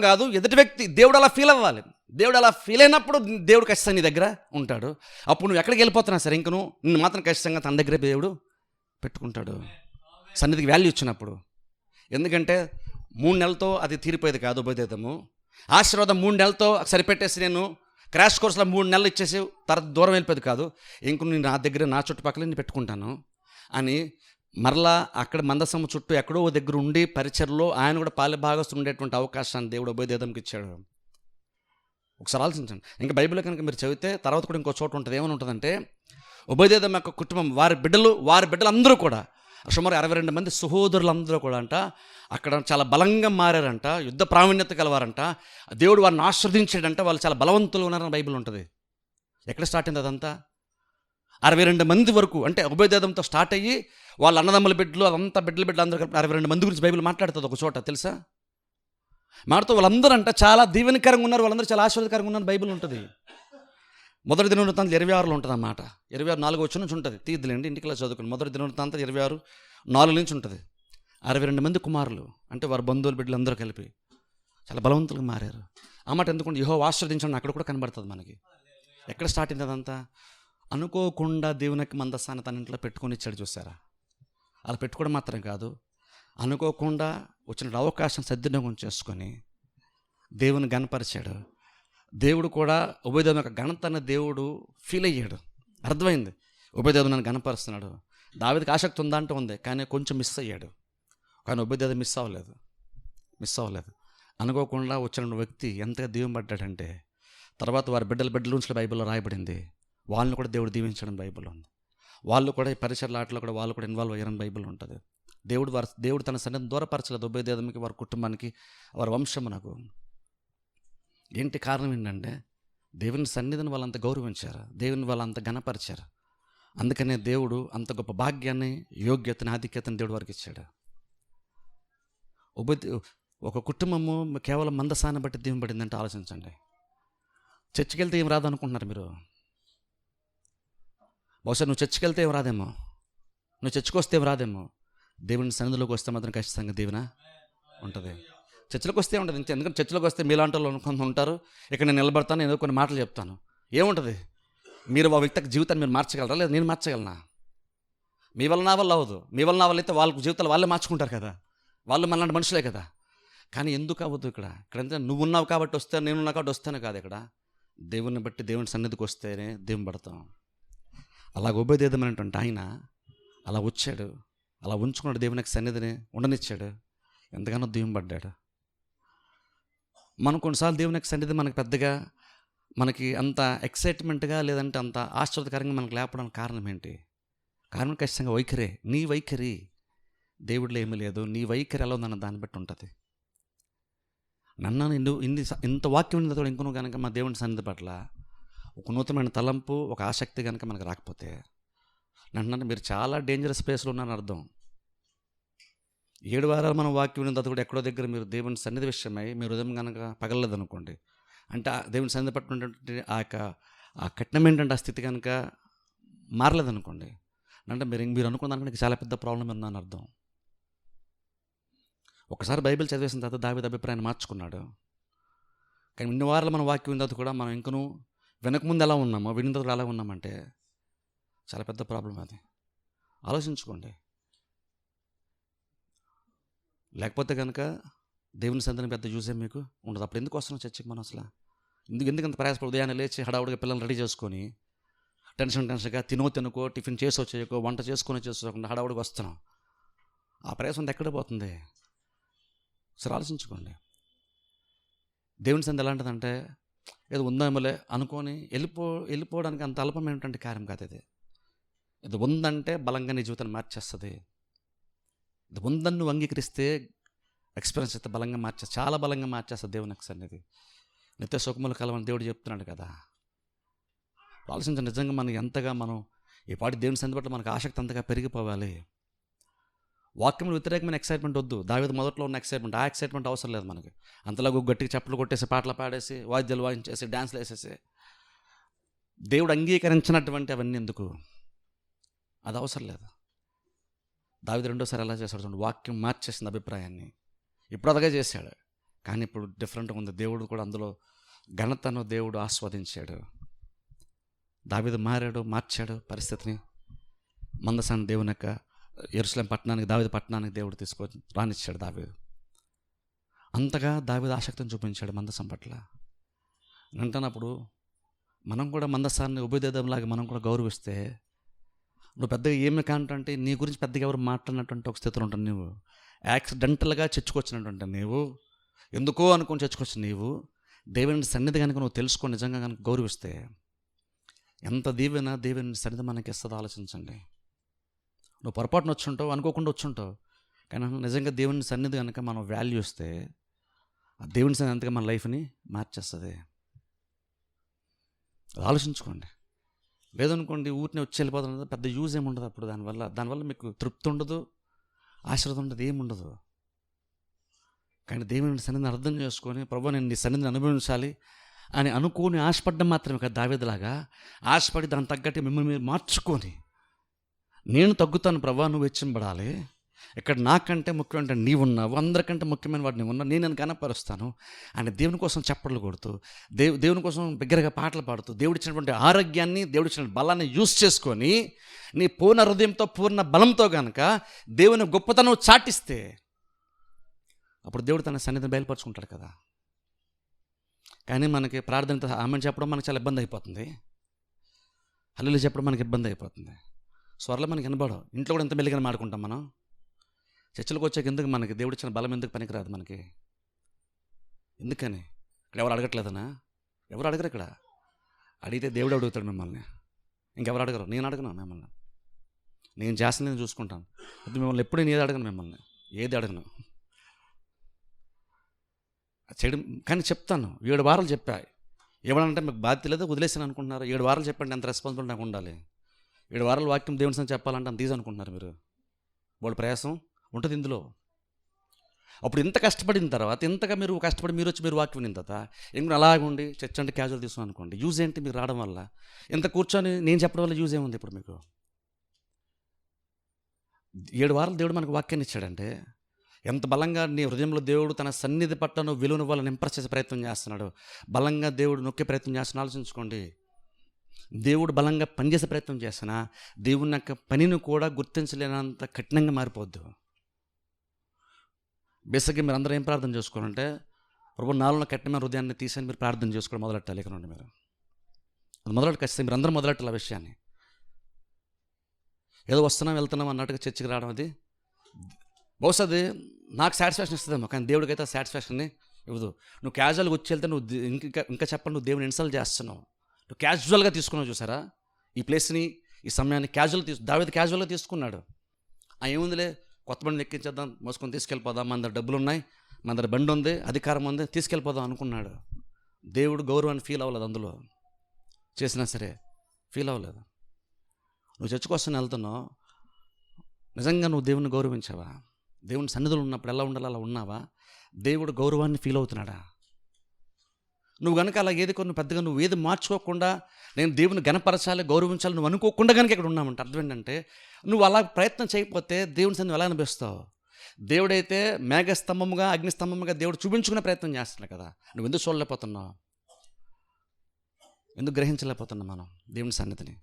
కాదు, ఎదుటి వ్యక్తి దేవుడు అలా ఫీల్ అవ్వాలి. దేవుడు అలా ఫీల్ అయినప్పుడు దేవుడు ఖచ్చితంగా నీ దగ్గర ఉంటాడు. అప్పుడు నువ్వు ఎక్కడికి వెళ్ళిపోతున్నా సరే ఇంక నిన్ను మాత్రం ఖచ్చితంగా తన దగ్గరే దేవుడు పెట్టుకుంటాడు, సన్నిధికి వాల్యూ ఇచ్చినప్పుడు. ఎందుకంటే 3 నెలలతో అది తీరిపోయేది కాదు ఉబేదేదము. ఆశీర్వాదం 3 నెలలతో సరిపెట్టేసి నేను క్రాష్ కోర్సులో 3 నెలలు ఇచ్చేసి తర్వాత దూరం వెళ్ళిపోయేది కాదు. ఇంక నేను నా దగ్గర నా చుట్టుపక్కల నేను పెట్టుకుంటాను అని మరలా అక్కడ మందసము చుట్టూ ఎక్కడో దగ్గర ఉండి పరిచర్లో ఆయన కూడా పాలిభాగస్తు ఉండేటువంటి అవకాశాన్ని దేవుడు ఉబేదేదంకి ఇచ్చాడు. ఒకసారి ఆలోచించండి. ఇంకా బైబిల్లో కనుక మీరు చదివితే తర్వాత కూడా ఇంకో చోట ఉంటుంది. ఏమని ఉంటుందంటే ఉబేదేదం యొక్క కుటుంబం, వారి బిడ్డలు అందరూ కూడా సుమారు 62 మంది సహోదరులందరూ కూడా అంట అక్కడ చాలా బలంగా మారారంట, యుద్ధ ప్రావీణ్యత కలవారంట, దేవుడు వారిని ఆశ్రదించాడంట, వాళ్ళు చాలా బలవంతులు ఉన్నారని బైబిల్ ఉంటుంది. ఎక్కడ స్టార్ట్ అయింది అదంతా? 62 మంది వరకు, అంటే ఉబేదేదంతో స్టార్ట్ అయ్యి వాళ్ళ అన్నదమ్ముల బిడ్డలు అదంతా బిడ్డలు అందరూ 62 మంది గురించి బైబిల్ మాట్లాడుతుంది ఒక చోట తెలుసా. మాతో వాళ్ళందరూ అంట చాలా దీవెనకరంగా ఉన్నారు, వాళ్ళందరూ చాలా ఆశీర్వాదకరంగా ఉన్నారు బైబిల్ ఉంటుంది. మొదటి దినవృత్తాంతం 26లో ఉంటుంది అన్నమాట. 26:4 నుంచి ఉంటుంది, తీద్దులేండి ఇంటికి చదువుకుని. మొదటి దినవృత్తాంతం 26:4 నుంచి ఉంటుంది. 62 మంది కుమారులు, అంటే వారి బంధువుల బిడ్డలు అందరూ కలిపి చాలా బలవంతులుగా మారారు. ఆ మాట ఎందుకంటే యెహోవా ఆశీర్వదించండి అక్కడ కూడా కనబడుతుంది మనకి. ఎక్కడ స్టార్ట్ అయింది అదంతా? అనుకోకుండా దేవునికి మందసాన్ని తన ఇంట్లో పెట్టుకొని ఇచ్చాడు, చూసారా. అలా పెట్టుకోవడం మాత్రం కాదు, అనుకోకుండా వచ్చిన అవకాశం సద్వినియోగం చేసుకొని దేవుని గణపరిచాడు. దేవుడు కూడా ఉబేదేదం యొక్క ఘనతను దేవుడు ఫీల్ అయ్యాడు, అర్థమైంది ఉబేదేదం నన్ను గణపరుస్తున్నాడు. దావీదుకి ఆసక్తి ఉందా అంటే ఉంది, కానీ కొంచెం మిస్ అయ్యాడు. కానీ ఉబేదేదం మిస్ అవ్వలేదు. అనుకోకుండా వచ్చిన వ్యక్తి ఎంతగా దీవెనపడ్డాడంటే తర్వాత వారి బిడ్డల నుంచి బైబిల్లో రాయబడింది, వాళ్ళని కూడా దేవుడు దీవించడం బైబిల్లో ఉంది. వాళ్ళు కూడా ఈ పరిచర్ల ఆటలో కూడా వాళ్ళు కూడా ఇన్వాల్వ్ అయ్యారని బైబిల్ ఉంటుంది. దేవుడు తన సన్నిధిని దూరపరచలేదు ఉబేదేదంకి, వారి కుటుంబానికి, వారి వంశమునకు. ఏంటి కారణం ఏంటంటే దేవుని సన్నిధిని వాళ్ళంత గౌరవించారు, దేవుని వాళ్ళంత ఘనపరిచారు. అందుకనే దేవుడు అంత గొప్ప భాగ్యాన్ని, యోగ్యతని, ఆధిక్యతని దేవుడు వారికి ఇచ్చాడు. ఒక కుటుంబము కేవలం మందసాన్ని బట్టి దీవెనబడిందంటే ఆలోచించండి. చర్చికి వెళ్తే ఏం రాదు అనుకుంటున్నారు మీరు? బహుశా నువ్వు చర్చికి వెళ్తే ఏం రాదేమో, నువ్వు చర్చికి వస్తే ఏం రాదేమో, దేవుని సన్నిధిలోకి వస్తే మాత్రం ఖచ్చితంగా దీవెన ఉంటుంది. చర్చలకు వస్తే ఉంటుంది ఇంత, ఎందుకంటే చర్చలకు వస్తే మీలాంటి వాళ్ళు కొంత ఉంటారు. ఇక్కడ నేను నిలబడతాను, ఏదో కొన్ని మాటలు చెప్తాను, ఏముంటుంది? మీరు ఆ వ్యక్తికి జీవితాన్ని మీరు మార్చగలరా? లేదా నేను మార్చగలనా? మీ వల్ల నా వల్ల అవ్వదు. మీ వల్ల నా వల్ల అయితే వాళ్ళ జీవితాలు వాళ్ళే మార్చుకుంటారు కదా, వాళ్ళు మనలాంటి మనుషులే కదా. కానీ ఎందుకు అవ్వదు? ఇక్కడంతా నువ్వు ఉన్నావు కాబట్టి వస్తే, నేనున్నా కాబట్టి వస్తేనే కాదు. ఇక్కడ దేవుని బట్టి దేవుని సన్నిధికి వస్తేనే దేవుని పడతాం. అలా ఉభయదేదమైనటువంటి ఆయన అలా వచ్చాడు, అలా ఉంచుకున్నాడు, దేవునికి సన్నిధిని ఉండనిచ్చాడు, ఎంతగానో దీవెన పడ్డాడు. మనం కొన్నిసార్లు దేవునికి సన్నిధి మనకు పెద్దగా, మనకి అంత ఎక్సైట్మెంట్గా లేదంటే అంత ఆశ్చర్యకరంగా మనకు లేపడానికి కారణం ఏంటి? కారణం ఖచ్చితంగా వైఖరే. నీ వైఖరి, దేవుడిలో ఏమీ లేదు, నీ వైఖరి ఎలా ఉందన్న దాన్ని బట్టి ఉంటుంది. నిన్ను ఇంత వాక్యం ఉన్నదో ఇంకొను కనుక మా దేవుని సన్నిధి పట్ల ఒక నూతనమైన తలంపు, ఒక ఆసక్తి కనుక మనకు రాకపోతే నన్ను మీరు చాలా డేంజరస్ ప్లేస్లో ఉన్నారని అర్థం. 7 వారాలు మనం వాక్యం విన్న తర్వాత కూడా ఎక్కడో దగ్గర మీరు దేవుని సన్నిధి విషయమై మీరు ఉదయం కనుక పగలలేదనుకోండి, అంటే దేవుని సన్నిధి పట్టినటువంటి ఆ కఠినం ఏంటంటే ఆ స్థితి కనుక మారలేదనుకోండి, అంటే మీరు అనుకున్న దానికి చాలా పెద్ద ప్రాబ్లం ఉందని అర్థం. ఒకసారి బైబిల్ చదివేసిన తర్వాత దావీదు అభిప్రాయాన్ని మార్చుకున్నాడు. కానీ ఇన్ని వారాలు మనం వాక్యం విన్న తర్వాత కూడా మనం ఇంకనూ వెనకముందు ఎలా ఉన్నామో విన్న తర్వాత ఎలా ఉన్నామంటే చాలా పెద్ద ప్రాబ్లం అది. ఆలోచించుకోండి. లేకపోతే కనుక దేవుని సన్నిధిని పెద్ద యూజే మీకు ఉండదు. అప్పుడు ఎందుకు వస్తున్నాం చర్చికి మనం? అసలు ఎందుకంత ప్రయాసపడి ఉదయాన్నే లేచి హడావుడిగా పిల్లల్ని రెడీ చేసుకొని టెన్షన్గా తినుకో టిఫిన్ చేయకో వంట చేసుకోకుండా హడావుడిగా వస్తున్నాం. ఆ ప్రయాసం ఎక్కడ పోతుంది? సరే ఆలోచించుకోండి. దేవుని సన్నిధి ఎలాంటిదంటే ఏదో ఉందామలే అనుకొని వెళ్ళిపోవడానికి అంత అల్పమైనటువంటి కార్యం కాదు ఇది. ఇది ఉందంటే బలంగా నీ జీవితాన్ని మార్చేస్తుంది. ఇది ఉందని నువ్వు అంగీకరిస్తే ఎక్స్పీరియన్స్ అయితే బలంగా చాలా బలంగా మార్చేస్తుంది దేవునికి సన్నిధి. నిత్య సుఖములు కలవని దేవుడు చెప్తున్నాడు కదా. ఆలోచించండి, నిజంగా మనం ఎంతగా ఈ పాటి దేవుని సన్నిధి పట్ల మనకు ఆసక్తి అంతగా పెరిగిపోవాలి. వాక్యంలో వ్యతిరేకమైన ఎక్సైట్మెంట్ వద్దు. దావీదు మొదట్లో ఉన్న ఎక్సైట్మెంట్, ఆ ఎక్సైట్మెంట్ అవసరం లేదు మనకి. అంతలాగా గట్టిగా చప్పట్లు కొట్టేసి పాటలు పాడేసి వాయిద్యాలు వాయించేసి డ్యాన్స్లు వేసేసి దేవుడు అంగీకరించినటువంటి అవన్నీ ఎందుకు? అది అవసరం లేదు. దావీదు రెండోసారి ఎలా చేశాడు చూడండి, వాక్యం మార్చేసింది అభిప్రాయాన్ని. ఇప్పుడు అదగా చేశాడు, కానీ ఇప్పుడు డిఫరెంట్గా ఉంది. దేవుడు కూడా అందులో ఘనతను దేవుడు ఆస్వాదించాడు. దావీదు మార్చాడు పరిస్థితిని. మందసాన్ని దేవుని యొక్క యెరూషలేము పట్టణానికి, దావీదు పట్టణానికి దేవుడు తీసుకొని రానిచ్చాడు దావీదు. అంతగా దావీదు ఆసక్తిని చూపించాడు మందసం పట్ల. అంటున్నప్పుడు మనం కూడా మందసాన్ని ఉభయదేదంలాగా మనం కూడా గౌరవిస్తే, నువ్వు పెద్దగా ఏమి కాంటే నీ గురించి పెద్దగా ఎవరు మాట్లాడినటువంటి ఒక స్థితిలో ఉంటాను. నువ్వు యాక్సిడెంటల్గా చర్చకొచ్చినటువంటి నీవు, ఎందుకో అనుకొని చర్చకొచ్చిన నీవు దేవుని సన్నిధి కనుక నువ్వు తెలుసుకొని నిజంగా కనుక గౌరవిస్తే ఎంత దేవుని సన్నిధి మనకి ఇస్తుందో ఆలోచించండి. నువ్వు పొరపాటున వచ్చుంటావు, అనుకోకుండా వచ్చుంటావు, కానీ నిజంగా దేవుని సన్నిధి కనుక మనం వాల్యూ ఇస్తే ఆ దేవుని సన్నిధి అంతగా మన లైఫ్ని మార్చేస్తుంది. అది ఆలోచించుకోండి. లేదనుకోండి ఊరిని వచ్చి వెళ్ళిపోతుంది, పెద్ద యూజ్ ఏమి ఉండదు. అప్పుడు దానివల్ల మీకు తృప్తి ఉండదు, ఆశీర్వాదం ఉండదు, ఏముండదు. కానీ దేవుని సన్నిధిని అర్థం చేసుకొని, ప్రభువా నేను నీ సన్నిధిని అనుభవించాలి అని అనుకోని ఆశపడ్డం మాత్రమే కదా. దావీదులాగా ఆశపడి దాన్ని తగ్గట్టు మిమ్మల్ని మీరు మార్చుకొని, నేను తగ్గుతాను ప్రభువా, నువ్వు హెచ్చింపడాలి, ఇక్కడ నాకంటే ముఖ్యమంటే నీవున్నావు, అందరికంటే ముఖ్యమైన వాడు నీవు ఉన్నావు, నేను కనపరుస్తాను అని దేవుని కోసం చప్పట్లు కొడుతూ, దేవుని కోసం బిగ్గరగా పాటలు పాడుతూ, దేవుడిచ్చినటువంటి ఆరోగ్యాన్ని, దేవుడిచ్చిన బలాన్ని యూజ్ చేసుకొని నీ పూర్ణ హృదయంతో పూర్ణ బలంతో కనుక దేవుని గొప్పతనం చాటిస్తే అప్పుడు దేవుడు తన సన్నిధిని బయలుపరుచుకుంటాడు కదా. కానీ మనకి ప్రార్థనతో ఆమెను చెప్పడం మనకు చాలా ఇబ్బంది అయిపోతుంది, హల్లెలూయా చెప్పడం మనకి ఇబ్బంది అయిపోతుంది, స్వరలో మనకి వినబడవు. ఇంట్లో కూడా ఎంత మెల్లిగా మాడుకుంటాం మనం. చర్చలకు వచ్చాక ఎందుకు మనకి దేవుడిచ్చిన బలం ఎందుకు పనికిరాదు మనకి? ఎందుకని? ఇక్కడ ఎవరు అడగట్లేదనా? ఎవరు అడగరు. ఇక్కడ అడిగితే దేవుడు అడుగుతాడు మిమ్మల్ని, ఇంకెవరు అడగరు. నేను అడగను మిమ్మల్ని, నేను చేస్తాను, నేను చూసుకుంటాను. అది మిమ్మల్ని ఎప్పుడు నేను ఏది అడగను, మిమ్మల్ని ఏది అడగను చేయడం. కానీ చెప్తాను, 7 వారాలు చెప్పా. ఏమనంటే మీకు బాధ్యత లేదు, వదిలేసాను అనుకుంటున్నారు. 7 వారాలు చెప్పండి, ఎంత రెస్పాన్సిబిలిటీ నాకు ఉండాలి. 7 వారాలు వాక్యం దేవుని సంగతి చెప్పాలంటే అంత ఈజీ అనుకుంటున్నారు మీరు. వాళ్ళ ప్రయాసం ఉంటుంది ఇందులో. అప్పుడు ఇంత కష్టపడిన తర్వాత, ఇంతగా మీరు కష్టపడి మీరు వచ్చి మీరు వాక్యం విన్న తర్వాత ఇంకా అలాగే ఉండి చర్చ అంటే క్యాజువల్ తీసుకుని అనుకోండి, యూజ్ ఏంటి? మీరు రావడం వల్ల ఇంత కూర్చొని నేను చెప్పడం వల్ల యూజ్ ఏముంది? ఇప్పుడు మీకు 7 వారాలు దేవుడు మనకు వాక్యాన్ని ఇచ్చాడంటే ఎంత బలంగా నీ హృదయంలో దేవుడు తన సన్నిధి పట్ల నువ్వు విలువనివ్వాలని ఇంప్రెస్ చేసే ప్రయత్నం చేస్తున్నాడు. బలంగా దేవుడు నొక్కే ప్రయత్నం చేస్తున్నా ఆలోచించుకోండి. దేవుడు బలంగా పనిచేసే ప్రయత్నం చేస్తున్నా దేవుని యొక్క పనిని కూడా గుర్తించలేనంత కఠినంగా మారిపోద్దు. బేసిక్గా మీరు అందరూ ఏం ప్రార్థన చేసుకోవాలంటే, ప్రభు నాలో కఠినమైన హృదయాన్ని తీసని మీరు ప్రార్థన చేసుకోవడం మొదలెట్టాలి. ఇక్కడ నుండి మీరు అది మొదలెట్టు. ఖచ్చితంగా మీరు అందరూ మొదలెట్టాలి ఆ విషయాన్ని. ఏదో వస్తున్నాం వెళ్తున్నాం అన్నట్టుగా చర్చికి రావడం అది బహుశా అది నాకు సాటిస్ఫాక్షన్ ఇస్తుందేమో, కానీ దేవుడికి అయితే ఆ సాటిస్ఫాక్షన్ని ఇవ్వదు. నువ్వు క్యాజువల్గా వచ్చి వెళ్తే నువ్వు ఇంకా చెప్పండి, నువ్వు దేవుని ఇన్సల్ట్ చేస్తున్నావు. నువ్వు క్యాజువల్గా తీసుకున్నావు. చూసారా ఈ ప్లేస్ని, ఈ సమయాన్ని దావీదు క్యాజువల్గా తీసుకున్నాడు. ఏముందిలే, కొత్త బండి ఎక్కించేద్దాం, మోసుకొని తీసుకెళ్ళిపోదాం, మన దగ్గర డబ్బులు ఉన్నాయి, మన దగ్గర బండి ఉంది, అధికారం ఉంది, తీసుకెళ్ళిపోదాం అనుకున్నాడు. దేవుడు గౌరవాన్ని ఫీల్ అవ్వలేదు. అందులో చేసినా సరే ఫీల్ అవ్వలేదు. నువ్వు చర్చ కోసం వెళ్తున్నావు, నిజంగా నువ్వు దేవుని గౌరవించావా? దేవుని సన్నిధులు ఉన్నప్పుడు ఎలా ఉండాలి అలా ఉన్నావా? దేవుడు గౌరవాన్ని ఫీల్ అవుతున్నాడా? నువ్వు కనుక అలా ఏది కొన్ని పెద్దగా నువ్వు ఏది మార్చుకోకుండా నేను దేవుని గణపరచాలి గౌరవించాలి నువ్వు అనుకోకుండా కనుక ఇక్కడ ఉన్నామంటే అర్థం ఏంటంటే, నువ్వు అలా ప్రయత్నం చేయకపోతే దేవుని సన్నిధి ఎలా అనిపిస్తావు? దేవుడైతే మేఘస్తంభముగా అగ్నిస్తంభముగా దేవుడు చూపించుకునే ప్రయత్నం చేస్తున్నాడు కదా. నువ్వు ఎందుకు చూడలేకపోతున్నావు? ఎందుకు గ్రహించలేకపోతున్నావు మనం దేవుని సన్నిధిని?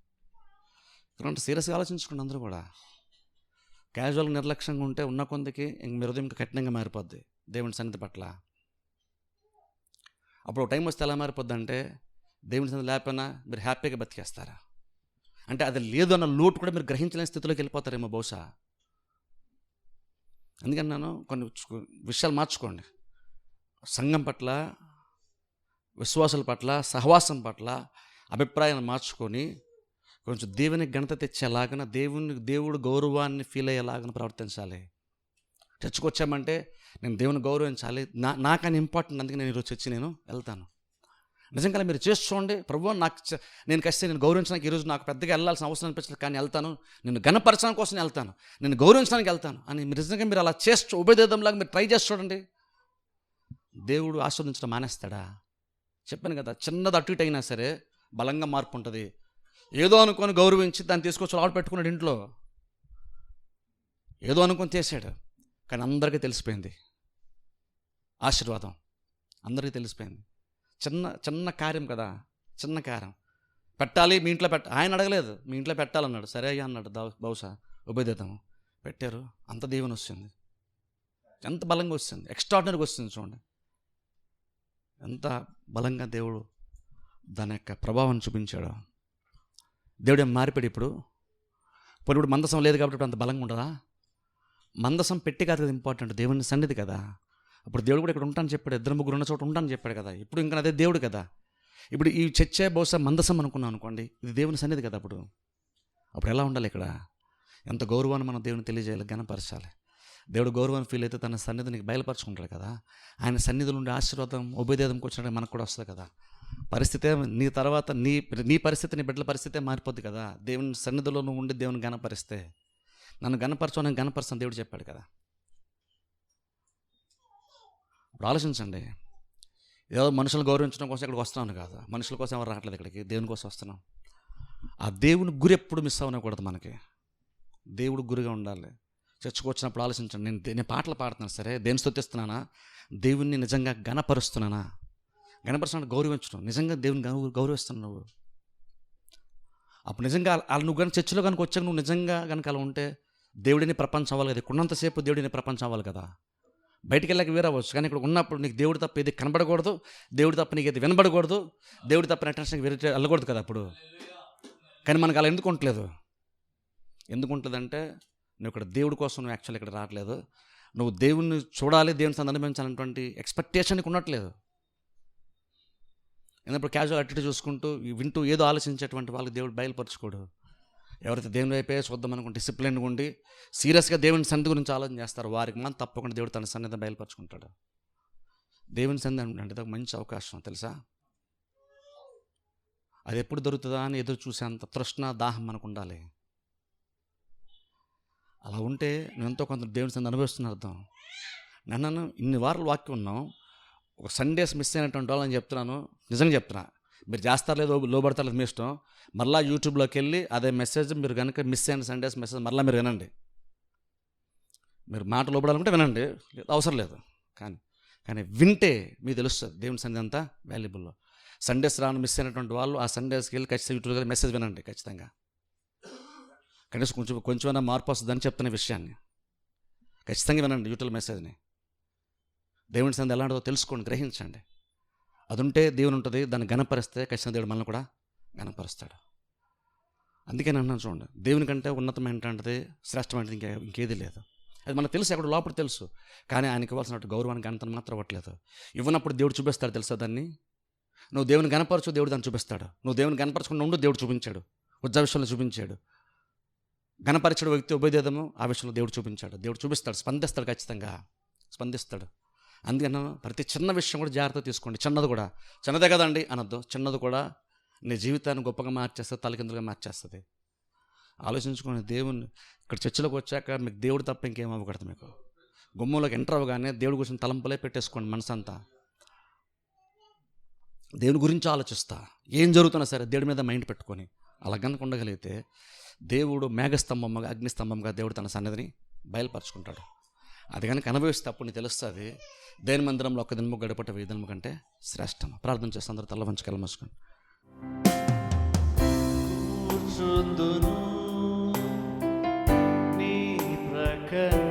ఎందుకంటే సీరియస్గా ఆలోచించుకోండి అందరూ కూడా. క్యాజువల్గా నిర్లక్ష్యంగా ఉంటే ఉన్న కొందికి మీ హృదయం ఇంకా కఠినంగా మారిపోద్ది దేవుని సన్నిధి పట్ల. అప్పుడు టైం వస్తే ఎలా మారిపోద్ది అంటే, దేవుని సన్నిధి లేకపోయినా మీరు హ్యాపీగా బతికేస్తారా అంటే అది లేదు అన్న లోటు కూడా మీరు గ్రహించలేని స్థితిలోకి వెళ్ళిపోతారేమో బహుశా. అందుకని నేను కొన్ని విషయాలు మార్చుకోండి. సంఘం పట్ల, విశ్వాసాల పట్ల, సహవాసం పట్ల అభిప్రాయాన్ని మార్చుకొని కొంచెం దేవుని ఘనత తెచ్చేలాగా, దేవుడు గౌరవాన్ని ఫీల్ అయ్యేలాగా ప్రవర్తించాలి. చర్చకు వచ్చామంటే నేను దేవుని గౌరవించాలి, నాకని ఇంపార్టెంట్, అందుకే నేను ఈరోజు చర్చి నేను వెళ్తాను. నిజంగా మీరు చేసి చూడండి, ప్రభు నేను ఖచ్చితంగా నేను గౌరవించడానికి ఈరోజు నాకు పెద్దగా వెళ్ళాల్సిన అవసరం అనిపించలేదు, కానీ వెళ్తాను, నేను ఘనపరచడం కోసం వెళ్తాను, నేను గౌరవించడానికి వెళ్తాను అని మీరు నిజంగా మీరు అలా చేసి ఉభయదేదంలాగా మీరు ట్రై చేసి చూడండి. దేవుడు ఆస్వాదించడం మానేస్తాడా? చెప్పాను కదా, చిన్నది అటు ఇటు అయినా సరే బలంగా మార్పు ఉంటుంది. ఏదో అనుకొని గౌరవించి దాన్ని తీసుకొచ్చి ఆడ పెట్టుకున్నాడు ఇంట్లో, ఏదో అనుకొని చేశాడు, కానీ అందరికీ తెలిసిపోయింది ఆశీర్వాదం, అందరికీ తెలిసిపోయింది. చిన్న కార్యం కదా, చిన్న కార్యం పెట్టాలి మీ ఇంట్లో ఆయన అడగలేదు, మీ ఇంట్లో పెట్టాలన్నాడు, సరే అయ్యా అన్నాడు. బహుశా ఉభయదేతం పెట్టారు, అంత దేవుని వస్తుంది, ఎంత బలంగా వస్తుంది, ఎక్స్ట్రాడినరీగా వస్తుంది. చూడండి ఎంత బలంగా దేవుడు దాని యొక్క ప్రభావాన్ని చూపించాడు. దేవుడు ఏం మారిపోయాడు ఇప్పుడు. ఇప్పుడు మందసం లేదు కాబట్టి ఇప్పుడు అంత బలంగా ఉండదా? మందసం పెట్టి కాదు కదా ఇంపార్టెంట్, దేవుని సన్నిధి కదా. అప్పుడు దేవుడు కూడా ఇక్కడ ఉంటాను చెప్పాడు, 2-3 ఉన్న చోట ఉంటాను చెప్పాడు కదా. ఇప్పుడు ఇంకా అదే దేవుడు కదా. ఇప్పుడు ఈ చర్చే బహుశా మందసం అనుకున్నాం అనుకోండి, ఇది దేవుని సన్నిధి కదా. అప్పుడు ఎలా ఉండాలి? ఇక్కడ ఎంత గౌరవాన్ని మనం దేవుని తెలియజేయాలి, ఘనపరచాలి. దేవుడు గౌరవాన్ని ఫీల్ అయితే తన సన్నిధిని బయలుపరచుకుంటాడు కదా. ఆయన సన్నిధి నుండి ఆశీర్వాదం ఉభయదేదంకి వచ్చినట్టు మనకు కూడా వస్తుంది కదా. పరిస్థితే నీ తర్వాత నీ పరిస్థితి, నీ బిడ్డల పరిస్థితే మారిపోద్ది కదా. దేవుని సన్నిధిలో నువ్వు ఉండి దేవుని ఘనపరిస్తే, నన్ను ఘనపరచు, నేను ఘనపరుస్తాను దేవుడు చెప్పాడు కదా. ఇప్పుడు ఆలోచించండి, ఏదో మనుషులు గౌరవించడం కోసం ఇక్కడికి వస్తున్నాను కాదు, మనుషుల కోసం ఎవరు రావట్లేదు ఇక్కడికి, దేవుని కోసం వస్తున్నాం. ఆ దేవుని గురి ఎప్పుడు మిస్ అవ్వకూడదు. మనకి దేవుడు గురిగా ఉండాలి. చర్చకు వచ్చినప్పుడు ఆలోచించండి, నేను పాటలు పాడుతున్నాను సరే, దేని స్తుతిస్తున్నానా, దేవుణ్ణి నిజంగా ఘనపరుస్తున్నానా? ఘనపరుస్తున్నాను, గౌరవించడం, నిజంగా దేవుని గౌరవిస్తున్నావు నువ్వు. అప్పుడు నిజంగా నువ్వు కనుక చర్చలో కనుక వచ్చాక నువ్వు నిజంగా కనుక అలా ఉంటే, దేవుడిని ప్రపంచం అవ్వాలి కదా. ఉన్నంతసేపు దేవుడిని ప్రపంచం అవ్వాలి కదా. బయటికి వెళ్ళాక వేరే అవ్వచ్చు, కానీ ఇక్కడ ఉన్నప్పుడు నీకు దేవుడు తప్ప ఏది కనబడకూడదు, దేవుడు తప్ప నీకు ఏది వినబడకూడదు, దేవుడు తప్ప అటెన్షన్కి వేరే వెళ్ళకూడదు కదా అప్పుడు. కానీ మనకు అలా ఎందుకు ఉండలేదు? ఎందుకు ఉంటుందంటే, నువ్వు ఇక్కడ దేవుడి కోసం నువ్వు యాక్చువల్లీ ఇక్కడ రావట్లేదు, నువ్వు దేవుణ్ణి చూడాలి, దేవుని సంత అనుభవించాలనేటువంటి ఎక్స్పెక్టేషన్ నీకు ఉండట్లేదు. ఎందుకంటే క్యాజువల్ అటు చూసుకుంటూ వింటూ ఏదో ఆలోచించేటువంటి వాళ్ళకి దేవుడు బయలుపరచుకోడు. ఎవరైతే దేవుని వైపే చూద్దాం అనుకుంటే డిసిప్లిన్గా ఉండి సీరియస్గా దేవుని సన్నిధి గురించి ఆలోచన చేస్తారు, వారికి మనం తప్పకుండా దేవుడు తన సన్నిధిని బయలుపరచుకుంటాడు. దేవుని సన్నిధి అంటే ఒక మంచి అవకాశం తెలుసా. అది ఎప్పుడు దొరుకుతుందా అని ఎదురు చూసేంత తృష్ణ, దాహం మనకు ఉండాలి. అలా ఉంటే నువ్వు ఎంతో కొంత దేవుని సన్నిధి అనుభవిస్తున్న అర్థం. నన్ను ఇన్ని వారాలు వాక్యం ఉన్నాం, ఒక సండేస్ మిస్ అయినటువంటి వాళ్ళని చెప్తున్నాను, నిజంగా చెప్తున్నా. మీరు చేస్తారు లేదో లోబడతారు లేదు మీ ఇష్టం. మరలా యూట్యూబ్లోకి వెళ్ళి అదే మెసేజ్ మీరు కనుక మిస్ అయిన సండేస్ మెసేజ్ మరలా మీరు వినండి. మీరు మాట లోపడాలనుకుంటే వినండి, అవసరం లేదు. కానీ కానీ వింటే మీకు తెలుస్తుంది దేవుని సన్నిధి అంతా వాల్యుబుల్లో. సండేస్ రాను మిస్ అయినటువంటి వాళ్ళు ఆ సండేస్కి వెళ్ళి ఖచ్చితంగా యూట్యూబ్లో మెసేజ్ వినండి. ఖచ్చితంగా కనీసం కొంచెమైనా మార్పు వస్తుందని చెప్తున్న విషయాన్ని ఖచ్చితంగా వినండి. యూట్యూబ్ మెసేజ్ని దేవుని సన్నిధి ఎలాంటిదో తెలుసుకోండి, గ్రహించండి. అది ఉంటే దేవుని ఉంటుంది. దాన్ని గణపరిస్తే ఖచ్చితంగా దేవుడు మనల్ని కూడా గణపరుస్తాడు. అందుకే నేను అన్నాను చూడండి, దేవుని కంటే ఉన్నతమైనటువంటిది శ్రేష్టమైనది ఇంకేది లేదు. అది మనకు తెలుసు, ఎక్కడ లోపల తెలుసు. కానీ ఆయనకి ఇవ్వాల్సినట్టు గౌరవానికి గణతను మాత్రం ఇవ్వట్లేదు. ఇవ్వనప్పుడు దేవుడు చూపిస్తాడు తెలుసా దాన్ని. నువ్వు దేవుని గణపరచు, దేవుడు దాన్ని చూపిస్తాడు. నువ్వు దేవుని గణపరచుకుని ఉండు, దేవుడు చూపించాడు. ఉజ్జా విషయంలో చూపించాడు. గణపరిచిన వ్యక్తి ఉభయదేదము ఆ విషయంలో దేవుడు చూపించాడు. దేవుడు చూపిస్తాడు, స్పందిస్తాడు, ఖచ్చితంగా స్పందిస్తాడు. అందుకని ప్రతి చిన్న విషయం కూడా జాగ్రత్త తీసుకోండి. చిన్నది కూడా చిన్నదే కదండి అనొద్దు. చిన్నది కూడా నీ జీవితాన్ని గొప్పగా మార్చేస్తుంది, తలకిందులుగా మార్చేస్తుంది. ఆలోచించుకోండి. దేవుని ఇక్కడ చర్చిలోకి వచ్చాక మీకు దేవుడు తప్ప ఇంకేం అవ్వకూడదు. మీకు గుమ్మంలోకి ఎంటర్ అవ్వగానే దేవుడి గురించి తలంపులే పెట్టేసుకోండి. మనసంతా దేవుని గురించి ఆలోచిస్తా, ఏం జరుగుతున్నా సరే దేవుడి మీద మైండ్ పెట్టుకొని అలా కనుక ఉండగలిగితే దేవుడు మేఘస్తంభంగా అగ్నిస్తంభంగా దేవుడు తన సన్నిధిని బయలుపరుచుకుంటాడు. అది కనుక అనుభవిస్తే అప్పుడు నీకు తెలుస్తుంది దేని మందిరంలో ఒక్క దినము గడపట 1000 దినము కంటే శ్రేష్టం. ప్రార్థన చేస్తే అందరూ తల్ల వంచి కళ్ళు మూసుకొని కూర్చుందును నీ ప్రక్కన